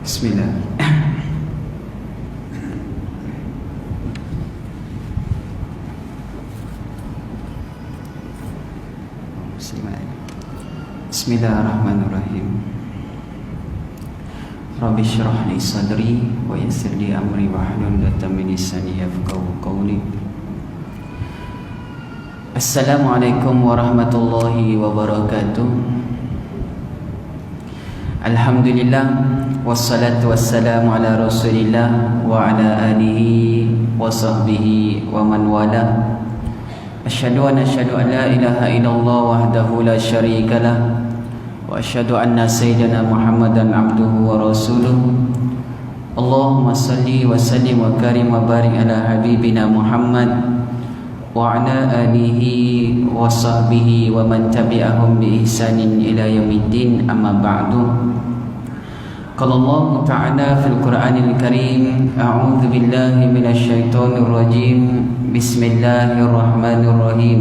Bismillah. Bismillahirrahmanirrahim. Rabbi shrah li sadri wa yassir li amri wahlul 'uqdatam min lisani yafqahu qawli. Assalamualaikum warahmatullahi wabarakatuh. Alhamdulillah, wassalatu wassalamu ala rasulillah wa ala alihi wa sahbihi wa man wala. Asyhadu an la ilaha illallah wahdahu la syarika lah, wa asyhadu anna sayyidana Muhammadan abduhu wa rasuluh. Allahumma salli wa sallim wa karim wa barik ala habibina Muhammad wa ala alihi wa sahbihi wa man tabi'ahum bi ihsanin ila yaumiddin, amma ba'du. Qala Allah ta'ala fil Qur'anil Karim, a'udzu billahi minasy syaithanir rajim. Bismillahirrahmanirrahim.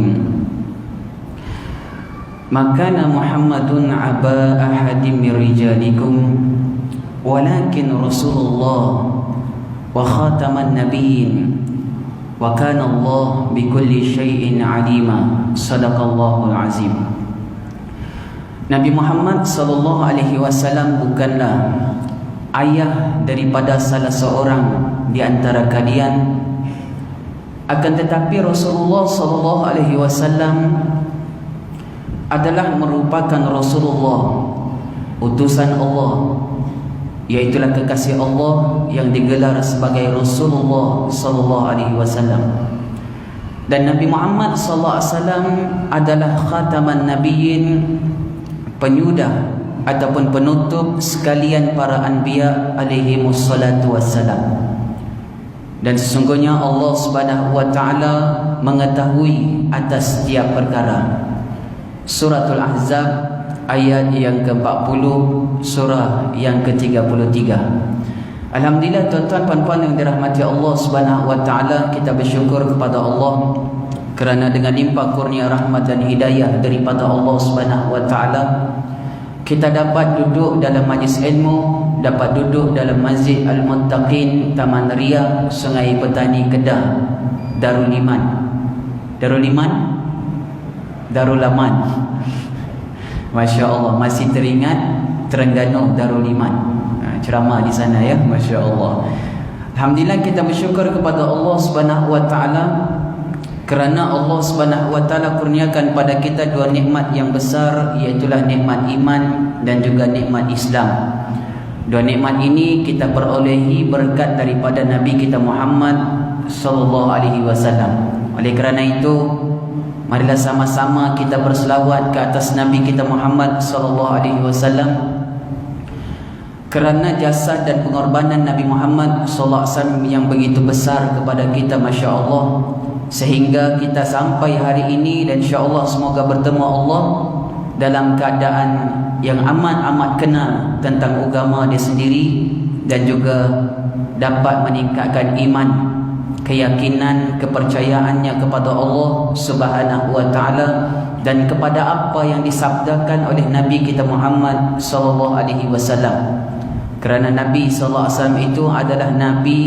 Makana Muhammadun aba ahadim min rijalikum walakin Rasulullah wa khataman nabiyyin wa kana Allah bikulli syai'in alima. Sadaqallahul azim. Nabi Muhammad sallallahu alaihi wasallam bukanlah ayah daripada salah seorang di antara kalian, akan tetapi Rasulullah sallallahu alaihi wasallam adalah merupakan Rasulullah, utusan Allah, iaitulah kekasih Allah yang digelar sebagai Rasulullah sallallahu alaihi wasallam. Dan Nabi Muhammad sallallahu alaihi wasallam adalah khataman nabiyyin, penyudah ataupun penutup sekalian para anbiya alaihi wassalatu wassalam. Dan sesungguhnya Allah Subhanahu wa taala mengetahui atas setiap perkara. Suratul Ahzab ayat yang ke-40, surah yang ke-33. Alhamdulillah tuan-tuan puan-puan yang dirahmati Allah Subhanahu wa taala, kita bersyukur kepada Allah kerana dengan limpah kurnia rahmat dan hidayah daripada Allah Subhanahu wa taala, kita dapat duduk dalam majlis ilmu, dapat duduk dalam Masjid Al-Muttaqin Taman Ria, Sungai Petani, Kedah, Darul Iman. Darul Iman? Darul Aman. Masya Allah, masih teringat Terengganu Darul Iman. Ceramah di sana ya, Masya Allah. Alhamdulillah, kita bersyukur kepada Allah Subhanahu wa taala kerana Allah Subhanahu wa taala kurniakan pada kita dua nikmat yang besar, iaitulah nikmat iman dan juga nikmat Islam. Dua nikmat ini kita perolehi berkat daripada Nabi kita Muhammad sallallahu alaihi wasallam. Oleh kerana itu, marilah sama-sama kita berselawat ke atas Nabi kita Muhammad sallallahu alaihi wasallam, kerana jasa dan pengorbanan Nabi Muhammad sallallahu alaihi wasallam yang begitu besar kepada kita, Masya Allah, sehingga kita sampai hari ini, dan insya-Allah semoga bertemu Allah dalam keadaan yang amat kenal tentang agama dia sendiri, dan juga dapat meningkatkan iman, keyakinan, kepercayaannya kepada Allah Subhanahu wa taala dan kepada apa yang disabdakan oleh Nabi kita Muhammad sallallahu alaihi wasallam. Kerana Nabi sallallahu alaihi wasallam itu adalah nabi,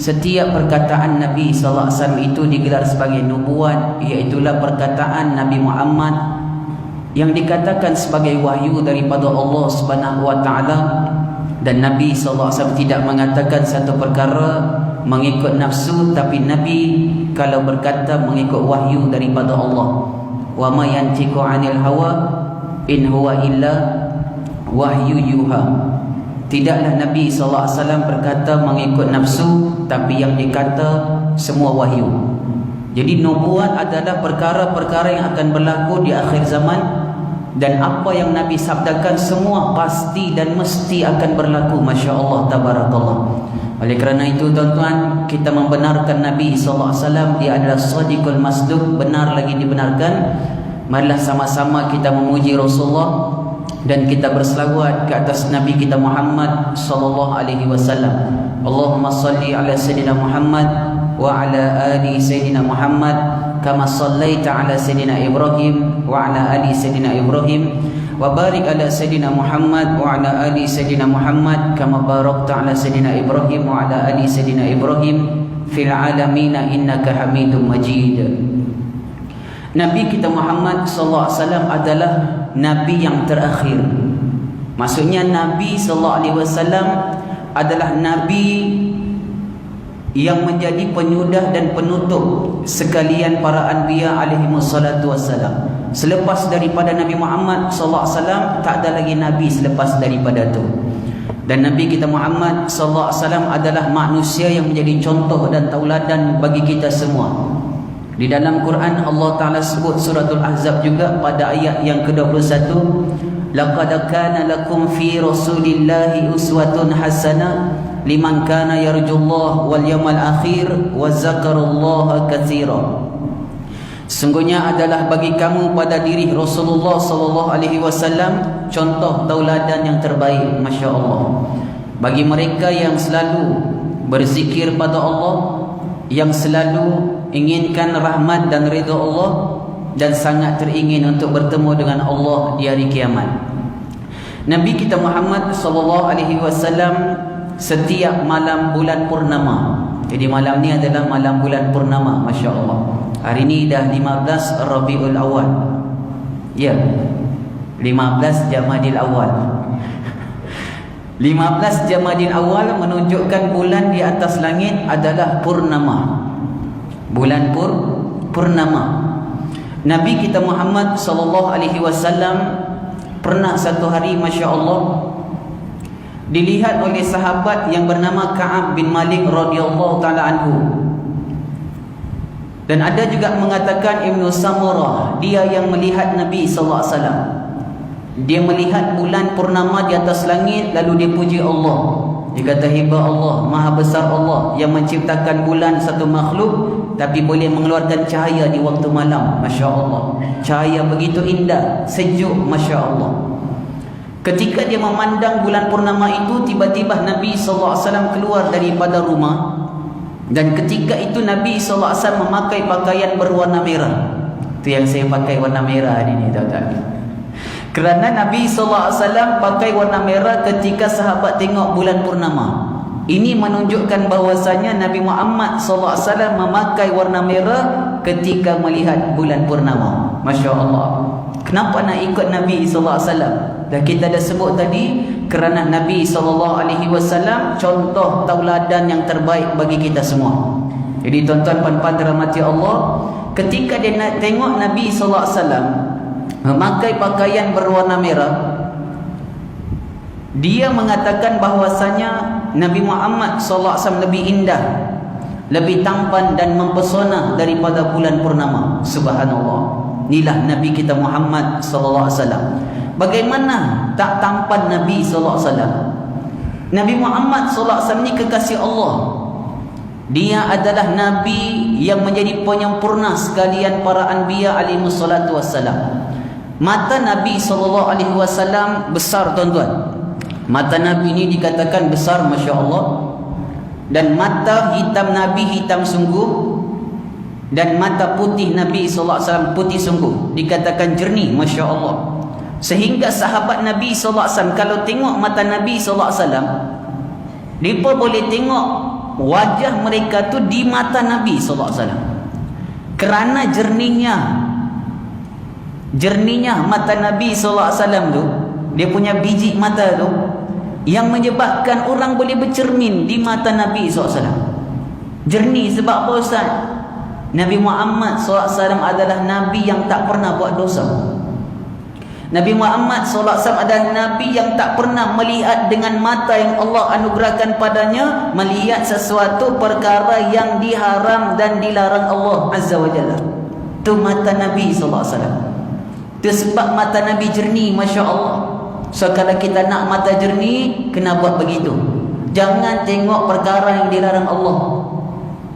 setiap perkataan Nabi sallallahu alaihi wasallam itu digelar sebagai nubuat, iaitulah perkataan Nabi Muhammad yang dikatakan sebagai wahyu daripada Allah Subhanahu wa taala. Dan Nabi sallallahu alaihi wasallam tidak mengatakan satu perkara mengikut nafsu, tapi Nabi kalau berkata mengikut wahyu daripada Allah. Wa ma yantiqu 'anil hawa in huwa illa wahyu yuha. Tidaklah Nabi sallallahu alaihi wasallam berkata mengikut nafsu, tapi yang dikata semua wahyu. Jadi nubuat adalah perkara-perkara yang akan berlaku di akhir zaman, dan apa yang Nabi sabdakan semua pasti dan mesti akan berlaku. Masya Allah, tabarakallah. Oleh kerana itu tuan-tuan, kita membenarkan Nabi sallallahu alaihi wasallam, dia adalah Shadiqul Masduq, benar lagi dibenarkan. Marilah sama-sama kita memuji Rasulullah dan kita berselawat ke atas Nabi kita Muhammad sallallahu alaihi wasallam. Allahumma salli ala sayyidina Muhammad wa ala ali sayyidina Muhammad kama sallaita ala sayyidina Ibrahim wa ala ali sayyidina Ibrahim wa barik ala sayidina Muhammad wa ala ali sayidina Muhammad kama barakta ala sayidina Ibrahim wa ala ali sayidina Ibrahim fil alamin innaka Hamidum Majid. Nabi kita Muhammad sallallahu alaihi wasallam adalah nabi yang terakhir. Maksudnya Nabi sallallahu alaihi wasallam adalah nabi yang menjadi penyudah dan penutup sekalian para anbiya alaihi wassalatu wassalam. Selepas daripada Nabi Muhammad sallallahu alaihi wasallam tak ada lagi nabi selepas daripada itu. Dan Nabi kita Muhammad sallallahu alaihi wasallam adalah manusia yang menjadi contoh dan tauladan bagi kita semua. Di dalam Quran Allah Taala sebut suratul Ahzab juga pada ayat yang ke-21, laqad kana lakum fi rasulillahi uswatun hasanah liman kana yarjullaha wal yawmal akhir wa zakarullaha katsira. Sungguhnya adalah bagi kamu pada diri Rasulullah sallallahu alaihi wasallam contoh tauladan yang terbaik, masya-Allah, bagi mereka yang selalu berzikir pada Allah, yang selalu inginkan rahmat dan ridha Allah, dan sangat teringin untuk bertemu dengan Allah di hari kiamat. Nabi kita Muhammad sallallahu alaihi wasallam setiap malam bulan purnama. Jadi malam ni adalah malam bulan purnama, masya-Allah. Hari ni dah 15 Rabiul Awal. Ya. 15 Jamadil Awal. 15 Jamadil Awal menunjukkan bulan di atas langit adalah purnama. Bulan purnama. Nabi kita Muhammad sallallahu alaihi wasallam pernah satu hari, masya-Allah, dilihat oleh sahabat yang bernama Ka'ab bin Malik radhiyallahu taala anhu. Dan ada juga mengatakan Ibnu Samurah, dia yang melihat Nabi sallallahu alaihi wasallam. Dia melihat bulan purnama di atas langit, lalu dia puji Allah. Dia kata, hebat Allah, maha besar Allah yang menciptakan bulan satu makhluk tapi boleh mengeluarkan cahaya di waktu malam, masya-Allah. Cahaya begitu indah, sejuk, masya-Allah. Ketika dia memandang bulan purnama itu, tiba-tiba Nabi sallallahu alaihi wasallam keluar daripada rumah. Dan ketika itu Nabi sallallahu alaihi wasallam memakai pakaian berwarna merah. Itu yang saya pakai warna merah hari ni, tahu-tahu. Kerana Nabi sallallahu alaihi wasallam pakai warna merah ketika sahabat tengok bulan purnama. Ini menunjukkan bahawasanya Nabi Muhammad sallallahu alaihi wasallam memakai warna merah ketika melihat bulan purnama. Masya-Allah. Kenapa nak ikut Nabi sallallahu alaihi wasallam? Dah kita dah sebut tadi, kerana Nabi sallallahu alaihi wasallam contoh tauladan yang terbaik bagi kita semua. Jadi tuan-tuan puan-puan dirahmati Allah, ketika dia nak tengok Nabi sallallahu alaihi wasallam memakai pakaian berwarna merah, dia mengatakan bahawasanya Nabi Muhammad sallallahu alaihi wasallam lebih indah, lebih tampan dan mempesona daripada bulan purnama. Subhanallah. Inilah Nabi kita Muhammad sallallahu alaihi wasallam. Bagaimana tak tampan Nabi sallallahu alaihi wasallam? Nabi Muhammad sallallahu alaihi wasallam ni kekasih Allah. Dia adalah nabi yang menjadi penyempurna sekalian para anbiya alaihi wassalatu wassalam. Mata Nabi sallallahu alaihi wasallam besar, tuan-tuan. Mata Nabi ini dikatakan besar, masya-Allah. Dan mata hitam Nabi hitam sungguh, dan mata putih Nabi sallallahu alaihi wasallam putih sungguh, dikatakan jernih, masya-Allah. Sehingga sahabat Nabi sallallahu alaihi wasallam kalau tengok mata Nabi sallallahu alaihi wasallam, mereka boleh tengok wajah mereka tu di mata Nabi sallallahu alaihi wasallam. Kerana jernihnya mata Nabi sallallahu alaihi wasallam tu, dia punya biji mata tu yang menyebabkan orang boleh bercermin di mata Nabi sallallahu alaihi wasallam. Jernih sebab apa, Ustaz? Nabi Muhammad sallallahu alaihi wasallam adalah nabi yang tak pernah buat dosa. Nabi Muhammad sallallahu alaihi wasallam adalah nabi yang tak pernah melihat dengan mata yang Allah anugerahkan padanya, melihat sesuatu perkara yang diharam dan dilarang Allah Azza wa Jalla. Itu mata Nabi sallallahu alaihi wasallam. Itu sebab mata Nabi jernih, masya-Allah. So kalau kita nak mata jernih, kena buat begitu. Jangan tengok perkara yang dilarang Allah.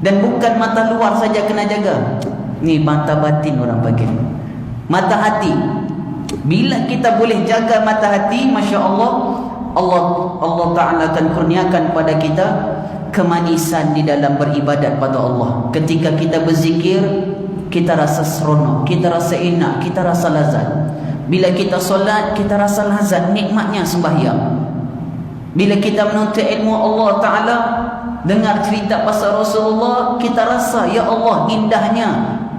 Dan bukan mata luar saja kena jaga. Ni mata batin orang panggil. Mata hati. Bila kita boleh jaga mata hati, masya-Allah, Allah Ta'ala akan kurniakan pada kita kemanisan di dalam beribadat pada Allah. Ketika kita berzikir, kita rasa seronok, kita rasa enak, kita rasa lazat. Bila kita solat, kita rasa lazat, nikmatnya sembahyang. Bila kita menuntut ilmu Allah Ta'ala, dengar cerita pasal Rasulullah, kita rasa, ya Allah, indahnya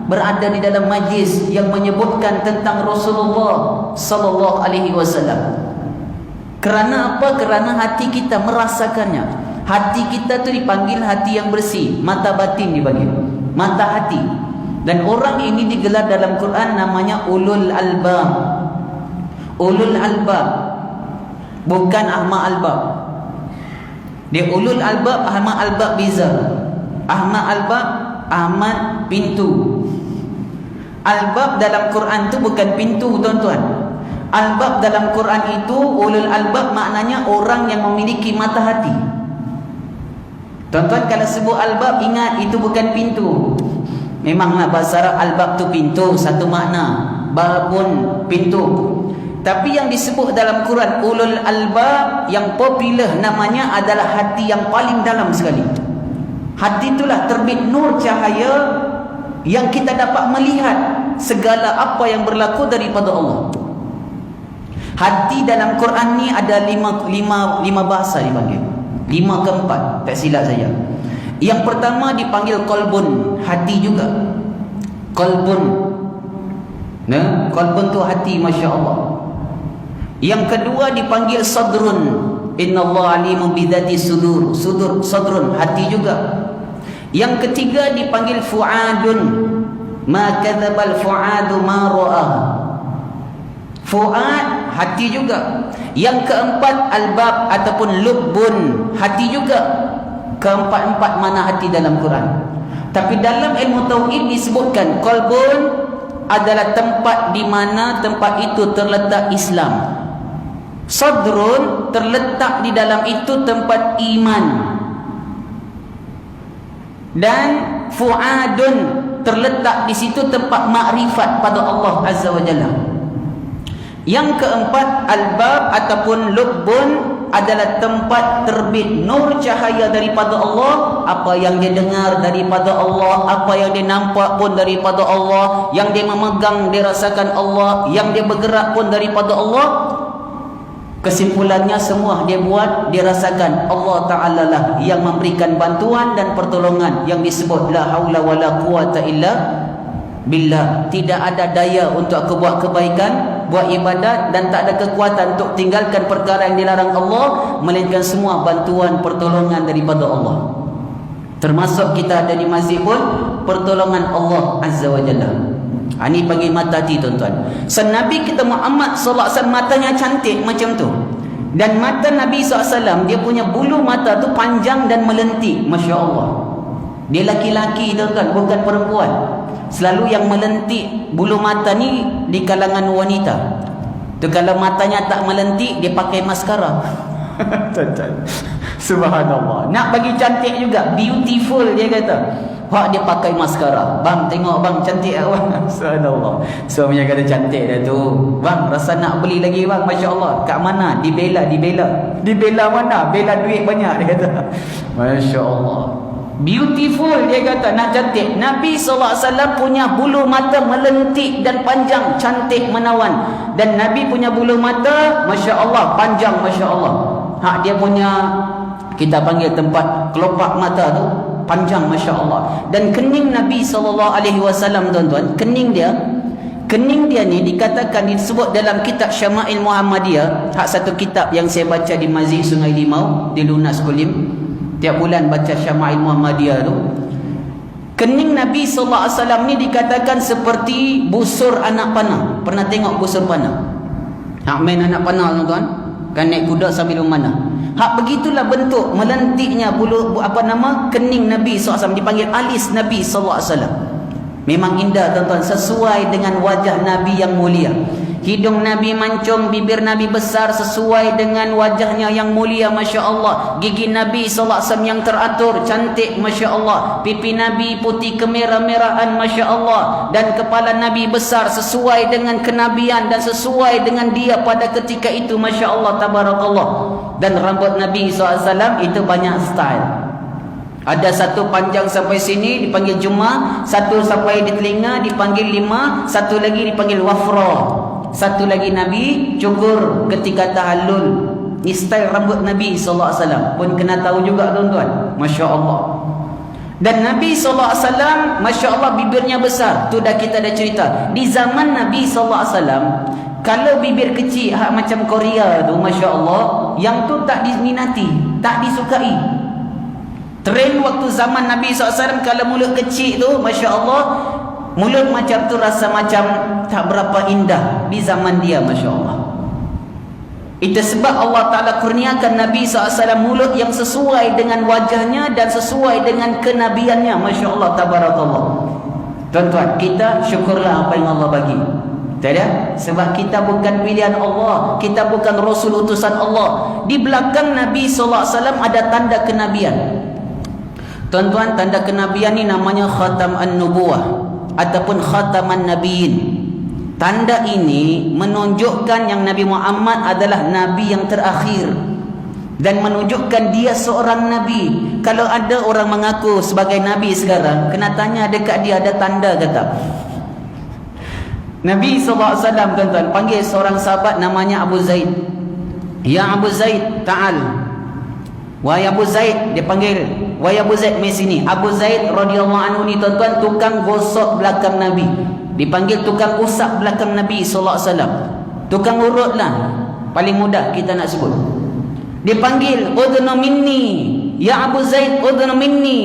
berada di dalam majlis yang menyebutkan tentang Rasulullah sallallahu alaihi wasallam. Kerana apa? Kerana hati kita merasakannya. Hati kita tu dipanggil hati yang bersih, mata batin dipanggil, mata hati. Dan orang ini digelar dalam Quran namanya ulul albab. Ulul albab, bukan Ahmad albab. Dia ulul albab, Ahmad albab beza. Ahmad albab, Ahmad pintu. Albab dalam Quran tu bukan pintu, tuan-tuan. Albab dalam Quran itu, ulul albab maknanya orang yang memiliki mata hati. Tuan-tuan, kalau sebut albab, ingat itu bukan pintu. Memanglah bahasa Arab albab tu pintu, satu makna. Babun, pintu. Tapi yang disebut dalam Quran ulul albab, yang popular namanya adalah hati yang paling dalam sekali. Hati itulah terbit nur cahaya yang kita dapat melihat segala apa yang berlaku daripada Allah. Hati dalam Quran ni ada lima bahasa dipanggil. 5 ke 4, tak silap saya. Yang pertama dipanggil qalbun, hati juga. Qalbun. Nah, qalbun tu hati, masya-Allah. Yang kedua dipanggil sadrun. Innallaha alimun bidzati sudur. Sadrun, hati juga. Yang ketiga dipanggil fuadun. Ma kadzabal fuadu ma ra'ah. Fuad, hati juga. Yang keempat albab ataupun lubbun, hati juga. Keempat-empat mana hati dalam Quran. Tapi dalam ilmu tauhid disebutkan qalbun adalah tempat di mana tempat itu terletak Islam. Sadrun, terletak di dalam itu tempat iman. Dan fuadun, terletak di situ tempat makrifat pada Allah Azza wa Jalla. Yang keempat albab ataupun lubbun adalah tempat terbit nur cahaya daripada Allah. Apa yang dia dengar daripada Allah, apa yang dia nampak pun daripada Allah, yang dia memegang dia rasakan Allah, yang dia bergerak pun daripada Allah. Kesimpulannya semua dia buat, dia rasakan Allah Ta'ala lah yang memberikan bantuan dan pertolongan, yang disebut la haula wala quwata illa billah. Tidak ada daya untuk aku buat kebaikan, buat ibadat, dan tak ada kekuatan untuk tinggalkan perkara yang dilarang Allah, melainkan semua bantuan pertolongan daripada Allah. Termasuk kita ada di masjid pun pertolongan Allah Azza wa Jalla. Ini panggil mata hati, tuan-tuan. Nabi kita Muhammad sallallahu alaihi wasallam matanya cantik macam tu. Dan mata Nabi SAW, dia punya bulu mata tu panjang dan melentik, Masya Allah. Dia laki-laki, tuan-tuan, bukan perempuan. Selalu yang melentik bulu mata ni di kalangan wanita. Tu kalau matanya tak melentik, dia pakai maskara. Tuan-tuan, subhanallah. Nak bagi cantik juga, beautiful dia kata. Wah, dia pakai maskara. Bang, tengok bang, cantik awak. Subhanallah. Suaminya kata cantik dah tu. Bang, rasa nak beli lagi bang, Masya Allah. Kat mana? Dibela. Dibela mana? Bela duit banyak, dia kata. Masya Allah. Beautiful, dia kata, nak cantik. Nabi SAW punya bulu mata melentik dan panjang, cantik menawan. Dan Nabi punya bulu mata, Masya Allah, panjang, Masya Allah. Dia punya, kita panggil tempat kelopak mata tu, panjang, Masya Allah. Dan kening Nabi SAW, tuan-tuan, kening dia ni dikatakan, disebut dalam kitab Syama'il Muhammadiyah. Satu kitab yang saya baca di Masjid Sungai Limau di Lunas Kulim. Tiap bulan baca Syama'il Muhammadiyah tu. Kening Nabi SAW ni dikatakan seperti busur anak panah. Pernah tengok busur panah? Main anak panah, tuan-tuan, kan naik kuda sambil memanah. Begitulah bentuk melentiknya bulu kening Nabi SAW, dipanggil alis Nabi SAW. Memang indah, tuan-tuan, sesuai dengan wajah Nabi yang mulia. Hidung Nabi mancung, bibir Nabi besar sesuai dengan wajahnya yang mulia, Masya Allah. Gigi Nabi SAW yang teratur, cantik, Masya Allah. Pipi Nabi putih kemerah-merahan, Masya Allah. Dan kepala Nabi besar sesuai dengan kenabian dan sesuai dengan dia pada ketika itu, Masya Allah, tabarakallah. Dan rambut Nabi SAW itu banyak style. Ada satu panjang sampai sini dipanggil jumah, satu sampai di telinga dipanggil lima, satu lagi dipanggil wafra. Satu lagi Nabi cukur ketika tahallul. Ni style rambut Nabi SAW pun kena tahu juga tuan-tuan. Masya Allah. Dan Nabi SAW, Masya Allah, bibirnya besar. Tu dah kita dah cerita. Di zaman Nabi SAW, kalau bibir kecil macam Korea tu, Masya Allah, yang tu tak diminati, tak disukai. Trend waktu zaman Nabi SAW, kalau mulut kecil tu, Masya Allah, mulut macam tu rasa macam tak berapa indah di zaman dia, Masya Allah. Itu sebab Allah Ta'ala kurniakan Nabi SAW mulut yang sesuai dengan wajahnya dan sesuai dengan kenabiannya. Masya Allah, tabarakallah. Tuan-tuan, kita syukurlah apa yang Allah bagi. Tidak? Sebab kita bukan pilihan Allah, kita bukan Rasul utusan Allah. Di belakang Nabi SAW ada tanda kenabian. Tuan-tuan, tanda kenabian ni namanya Khatam An-Nubuwah ataupun Khataman Nabiyin. Tanda ini menunjukkan yang Nabi Muhammad adalah Nabi yang terakhir dan menunjukkan dia seorang Nabi. Kalau ada orang mengaku sebagai Nabi sekarang, kena tanya dekat dia ada tanda kata. Nabi SAW, tuan-tuan, panggil seorang sahabat namanya Abu Zaid. Ya Abu Zaid, ta'al. Wahai Abu Zaid, dia panggil, wahai Abu Zaid, mai sini. Abu Zaid radhiyallahu anhu ni, tuan-tuan, tukang gosok belakang Nabi. Dipanggil tukang usap belakang Nabi SAW. Tukang urut lah, paling mudah kita nak sebut. Dia panggil, udhnu minni, ya Abu Zaid, udhnu minni,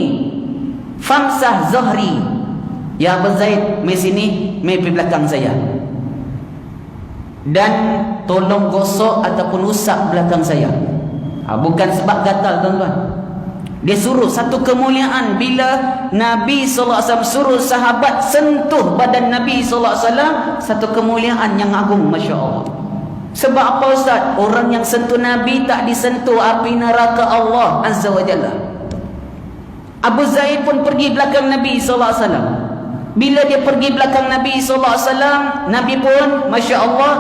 famsah zahri. Ya Abu Zaid, mai sini, mai pergi belakang saya, dan tolong gosok ataupun usap belakang saya. Bukan sebab gatal, tuan-tuan. Dia suruh, satu kemuliaan bila Nabi SAW suruh sahabat sentuh badan Nabi SAW, satu kemuliaan yang agung, Masya Allah. Sebab apa Ustaz? Orang yang sentuh Nabi tak disentuh api neraka Allah Azza wa Jalla. Abu Zaid pun pergi belakang Nabi SAW. Bila dia pergi belakang Nabi SAW, Nabi pun, Masya Allah,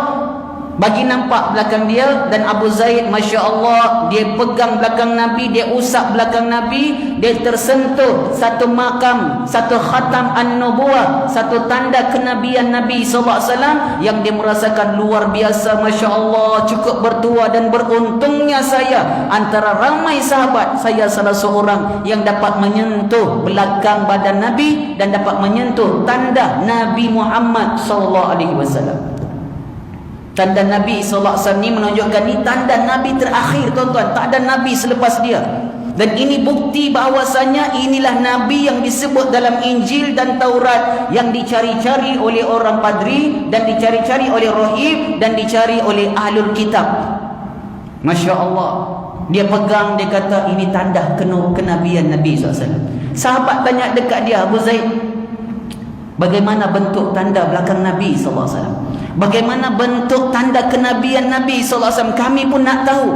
bagi nampak belakang dia. Dan Abu Zaid, Masya Allah, dia pegang belakang Nabi, dia usap belakang Nabi, dia tersentuh satu makam, satu khatam an-nubuwah, satu tanda kenabian Nabi SAW yang dia merasakan luar biasa. Masya Allah, cukup bertua dan beruntungnya saya antara ramai sahabat, saya salah seorang yang dapat menyentuh belakang badan Nabi dan dapat menyentuh tanda Nabi Muhammad SAW. Tanda Nabi SAW ni menunjukkan ni tanda Nabi terakhir, tuan-tuan. Tak ada Nabi selepas dia. Dan ini bukti bahawasanya inilah Nabi yang disebut dalam Injil dan Taurat, yang dicari-cari oleh orang padri, dan dicari-cari oleh rohib, dan dicari oleh ahlul kitab. Masya Allah. Dia pegang, dia kata ini tanda kenabian Nabi SAW. Sahabat tanya dekat dia, Abu Zaid, bagaimana bentuk tanda belakang Nabi SAW? Bagaimana bentuk tanda kenabian Nabi SAW? Kami pun nak tahu.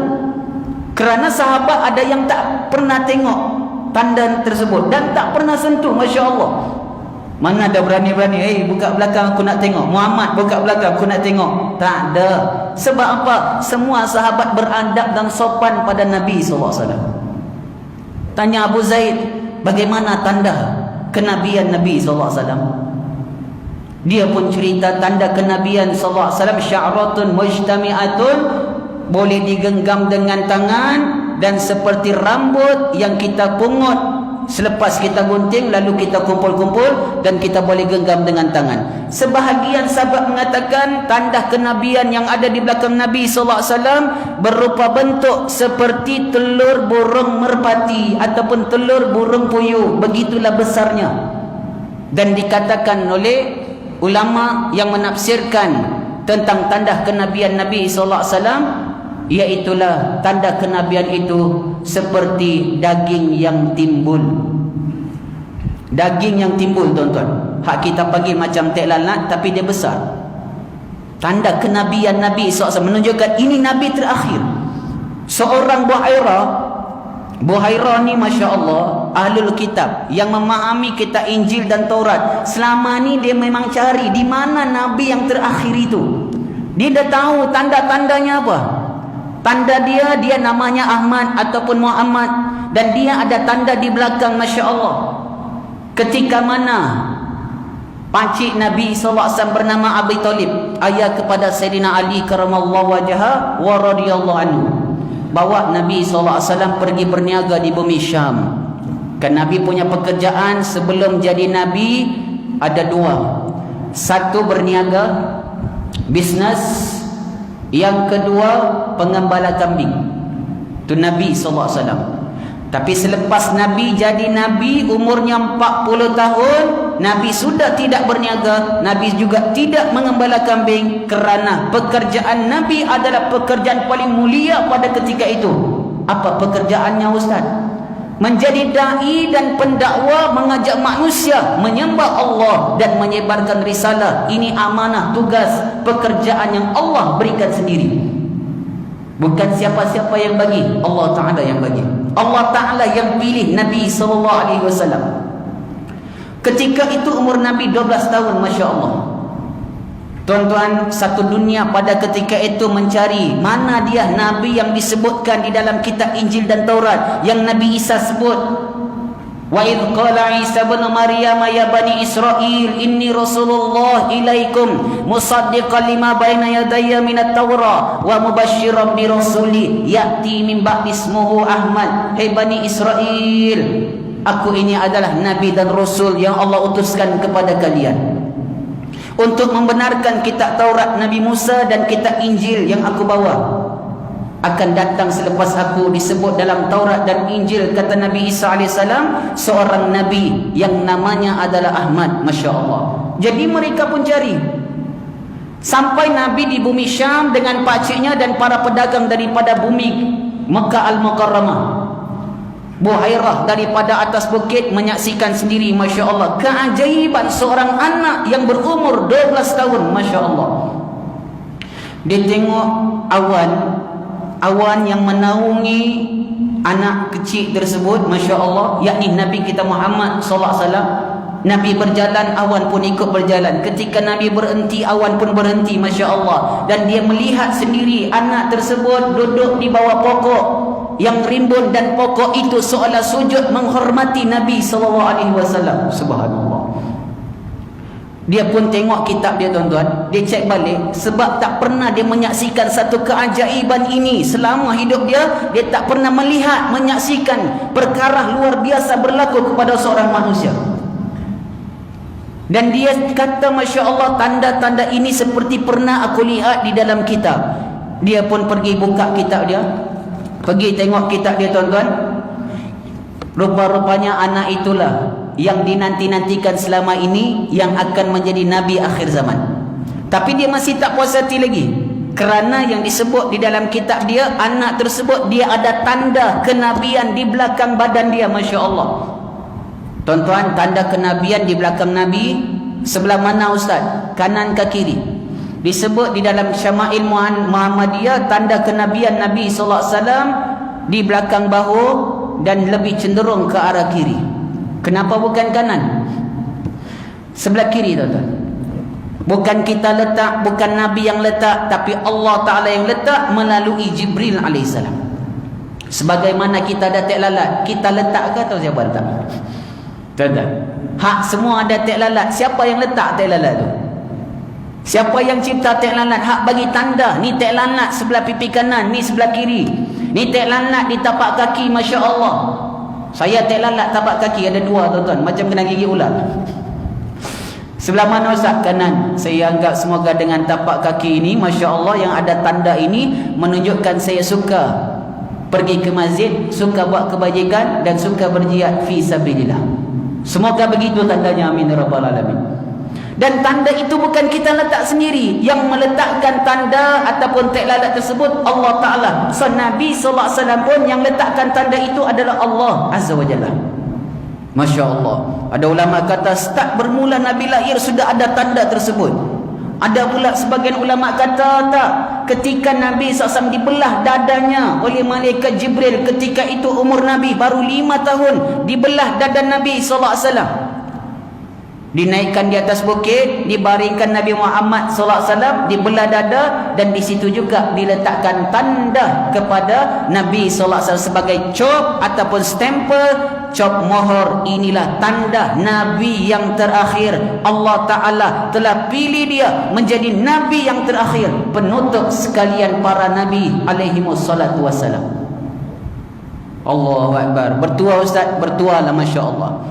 Kerana sahabat ada yang tak pernah tengok tanda tersebut dan tak pernah sentuh. Masya Allah. Mana ada berani-berani, buka belakang aku nak tengok. Muhammad, buka belakang aku nak tengok. Tak ada. Sebab apa? Semua sahabat beradab dan sopan pada Nabi SAW. Tanya Abu Zaid, bagaimana tanda kenabian Nabi SAW? Dia pun cerita tanda kenabian SAW, sya'ratun mujtami'atun, boleh digenggam dengan tangan, dan seperti rambut yang kita pungut selepas kita gunting lalu kita kumpul-kumpul, dan kita boleh genggam dengan tangan. Sebahagian sahabat mengatakan tanda kenabian yang ada di belakang Nabi SAW berupa bentuk seperti telur burung merpati ataupun telur burung puyuh, begitulah besarnya. Dan dikatakan oleh ulama yang menafsirkan tentang tanda kenabian Nabi SAW, iaitulah tanda kenabian itu seperti daging yang timbul. Daging yang timbul, tuan-tuan. Hak kita panggil macam tek lalat, tapi dia besar. Tanda kenabian Nabi SAW menunjukkan ini Nabi terakhir. Seorang Buhairah ni, Masya Allah, ahlul kitab yang memahami kitab Injil dan Taurat. Selama ni dia memang cari di mana Nabi yang terakhir itu. Dia dah tahu tanda-tandanya apa. Tanda dia namanya Ahmad ataupun Muhammad, dan dia ada tanda di belakang. Masya Allah. Ketika mana Pakcik Nabi SAW bernama Abi Talib, ayah kepada Sayyidina Ali karamallahu wajhah wa radhiyallahu anhu, bawa Nabi SAW pergi berniaga di bumi Syam. Kan Nabi punya pekerjaan sebelum jadi Nabi ada dua. Satu berniaga, bisnes. Yang kedua pengembala kambing. Itu Nabi SAW. Tapi selepas Nabi jadi Nabi, umurnya 40 tahun, Nabi sudah tidak berniaga, Nabi juga tidak mengembala kambing, kerana pekerjaan Nabi adalah pekerjaan paling mulia pada ketika itu. Apa pekerjaannya Ustaz? Menjadi da'i dan pendakwa, mengajak manusia menyembah Allah dan menyebarkan risalah. Ini amanah, tugas, pekerjaan yang Allah berikan sendiri. Bukan siapa-siapa yang bagi, Allah Ta'ala yang bagi. Allah Ta'ala yang pilih Nabi SAW. Ketika itu umur Nabi 12 tahun, Masya Allah. Tuan-tuan, satu dunia pada ketika itu mencari mana dia Nabi yang disebutkan di dalam kitab Injil dan Taurat, yang Nabi Isa sebut. Wa idh qala Isa bin Maryam ya bani Israil inni rasulullah ilaikum musaddiqan lima baina yadayya minat Taurah wa mubasysyiran bi rasuli ya'ti min ba'di ismuhu Ahmad. Hai bani Israil, aku ini adalah nabi dan rasul yang Allah utuskan kepada kalian untuk membenarkan kitab Taurat Nabi Musa dan kitab Injil yang aku bawa. Akan datang selepas aku disebut dalam Taurat dan Injil, kata Nabi Isa AS, seorang Nabi yang namanya adalah Ahmad. Masya Allah. Jadi mereka pun cari. Sampai Nabi di bumi Syam dengan pakciknya dan para pedagang daripada bumi Mekah Al-Mukarramah, Buhairah daripada atas bukit, menyaksikan sendiri, Masya Allah, keajaiban seorang anak yang berumur 12 tahun. Masya Allah. Dia tengok awan yang menaungi anak kecil tersebut, Masya Allah, yakni Nabi kita Muhammad SAW. Nabi berjalan, awan pun ikut berjalan. Ketika Nabi berhenti, awan pun berhenti, Masya Allah. Dan dia melihat sendiri anak tersebut duduk di bawah pokok yang rimbun, dan pokok itu seolah sujud menghormati Nabi SAW. Subhanallah. Dia pun tengok kitab dia, tuan-tuan. Dia cek balik, sebab tak pernah dia menyaksikan satu keajaiban ini selama hidup dia. Dia tak pernah melihat, menyaksikan perkara luar biasa berlaku kepada seorang manusia. Dan dia kata, Masya Allah, tanda-tanda ini seperti pernah aku lihat di dalam kitab. Dia pun pergi buka kitab dia, pergi tengok kitab dia, tuan-tuan. Rupa-rupanya anak itulah yang dinanti-nantikan selama ini, yang akan menjadi Nabi akhir zaman. Tapi dia masih tak puas hati lagi, kerana yang disebut di dalam kitab dia, anak tersebut dia ada tanda kenabian di belakang badan dia. Masya Allah. Tuan-tuan, tanda kenabian di belakang Nabi sebelah mana Ustaz? Kanan ke kiri? Disebut di dalam Syama'il Muhammadiyah, tanda kenabian Nabi SAW di belakang bahu dan lebih cenderung ke arah kiri. Kenapa bukan kanan? Sebelah kiri, tuan-tuan. Bukan kita letak, bukan Nabi yang letak, tapi Allah Ta'ala yang letak melalui Jibril AS. Sebagaimana kita ada tek lalat, kita letak ke atau siapa letak? Tuan-tuan, hak semua ada tek lalat. Siapa yang letak tek lalat tu? Siapa yang cipta tek lalat? Hak bagi tanda, ni tek lalat sebelah pipi kanan, ni sebelah kiri. Ni tek lalat di tapak kaki, Masya Allah. Saya tek lalat tapak kaki ada dua, tuan-tuan, macam kena gigi ular. Sebelah mana Ustaz? Kanan. Saya anggap semoga dengan tapak kaki ini, Masya Allah, yang ada tanda ini menunjukkan saya suka pergi ke masjid, suka buat kebajikan, dan suka berjihad fi sabilillah. Semoga begitu tandanya, amin ya rabbal alamin. Dan tanda itu bukan kita letak sendiri. Yang meletakkan tanda ataupun tek lalat tersebut Allah Ta'ala. So Nabi SAW pun yang letakkan tanda itu adalah Allah Azza wa Jalla. Masya Allah. Ada ulama kata start bermula Nabi lahir sudah ada tanda tersebut. Ada pula sebagian ulama kata tak, ketika Nabi SAW dibelah dadanya oleh malaikat Jibril, ketika itu umur Nabi baru 5 tahun, dibelah dada Nabi SAW. Dinaikkan di atas bukit, dibaringkan Nabi Muhammad sallallahu alaihi wasallam, dibelah dada, dan di situ juga diletakkan tanda kepada Nabi sallallahu alaihi wasallam sebagai cop ataupun stempel, cop mohor. Inilah tanda Nabi yang terakhir. Allah Ta'ala telah pilih dia menjadi Nabi yang terakhir, penutup sekalian para Nabi alaihi wassalatu wassalam. Allahu Akbar. Bertua Ustaz, bertua lah, Masya Allah.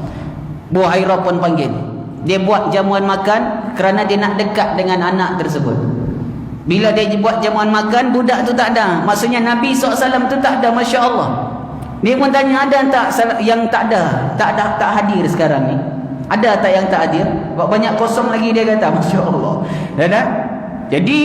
Buhairah pun panggil. Dia buat jamuan makan kerana dia nak dekat dengan anak tersebut. Bila dia buat jamuan makan, budak tu tak ada. Maksudnya Nabi SAW tu tak ada, Masya Allah. Dia pun tanya, ada tak yang tak ada? Tak hadir sekarang ni. Ada tak yang tak hadir? Sebab banyak kosong lagi, dia kata. Masya Allah. Dan jadi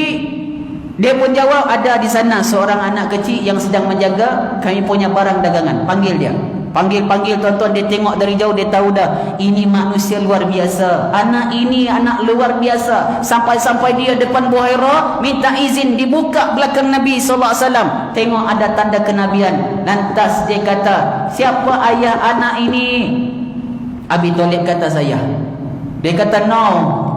dia pun jawab, ada di sana seorang anak kecil yang sedang menjaga kami punya barang dagangan. Panggil dia. Panggil tuan-tuan, dia tengok dari jauh, dia tahu dah ini manusia luar biasa. Anak ini anak luar biasa. Sampai-sampai dia depan Buhairah minta izin dibuka belakang Nabi sallallahu alaihi wasallam. Tengok ada tanda kenabian. Lantas dia kata, siapa ayah anak ini? Abi Thalib kata, saya. Dia kata, no,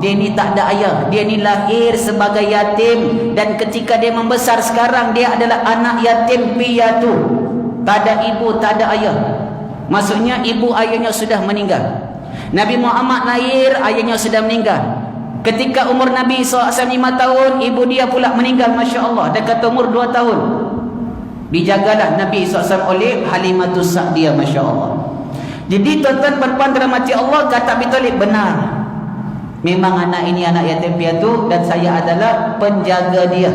dia ni tak ada ayah. Dia ni lahir sebagai yatim, dan ketika dia membesar sekarang, dia adalah anak yatim piatu. Tak ada ibu, tak ada ayah. Maksudnya ibu ayahnya sudah meninggal. Nabi Muhammad lahir, ayahnya sudah meninggal. Ketika umur Nabi SAW 5 tahun, ibu dia pula meninggal, Masya Allah. Dekat umur 2 tahun. Dijagalah Nabi SAW oleh Halimatus Sa'diyah, Masya Allah. Jadi tuan-tuan perempuan dirahmati Allah, kata Abi Thalib, benar. Memang anak ini anak yatim piatu, dan saya adalah penjaga dia.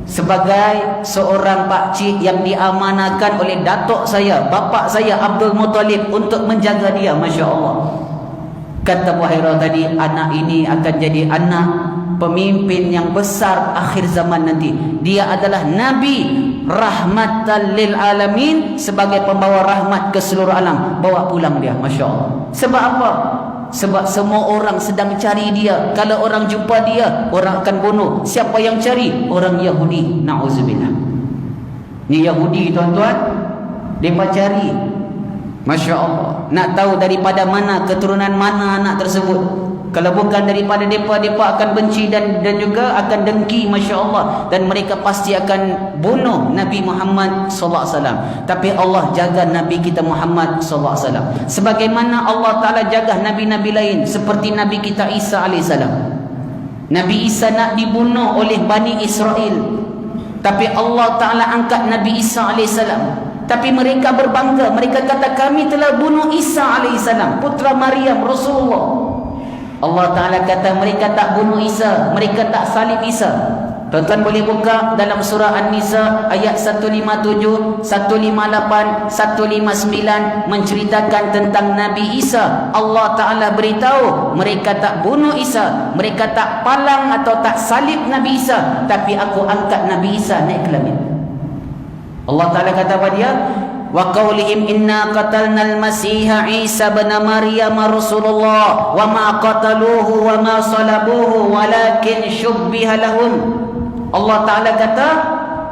Sebagai seorang pakcik yang diamanahkan oleh datuk saya, bapak saya Abdul Muttalib, untuk menjaga dia, Masya Allah. Kata Buhairah tadi, anak ini akan jadi anak pemimpin yang besar akhir zaman nanti. Dia adalah Nabi rahmatan lil alamin, sebagai pembawa rahmat ke seluruh alam. Bawa pulang dia, Masya Allah. Sebab apa? Sebab semua orang sedang cari dia. Kalau orang jumpa dia, orang akan bunuh. Siapa yang cari? Orang Yahudi. Na'udzubillah. Ni Yahudi, tuan-tuan, mereka cari. Masya Allah. Nak tahu daripada mana, keturunan mana anak tersebut. Kalau bukan daripada mereka akan benci dan juga akan dengki, Masya Allah. Dan mereka pasti akan bunuh Nabi Muhammad SAW. Tapi Allah jaga Nabi kita Muhammad SAW. Sebagaimana Allah Ta'ala jaga Nabi-Nabi lain. Seperti Nabi kita Isa AS. Nabi Isa nak dibunuh oleh Bani Israel. Tapi Allah Ta'ala angkat Nabi Isa AS. Tapi mereka berbangga. Mereka kata, kami telah bunuh Isa AS, putra Maryam, Rasulullah. Allah Ta'ala kata, mereka tak bunuh Isa, mereka tak salib Isa. Tuan-tuan boleh buka dalam surah An-Nisa ayat 157, 158, 159, menceritakan tentang Nabi Isa. Allah Ta'ala beritahu, mereka tak bunuh Isa, mereka tak palang atau tak salib Nabi Isa, tapi aku angkat Nabi Isa naik ke langit. Allah Ta'ala kata pada dia, wa qaulihim inna qatalnal masiha Isa ibn Maryam Rasulullah wa ma qataluhu wa ma salabuhu walakin syubbiha lahum. Allah Ta'ala kata,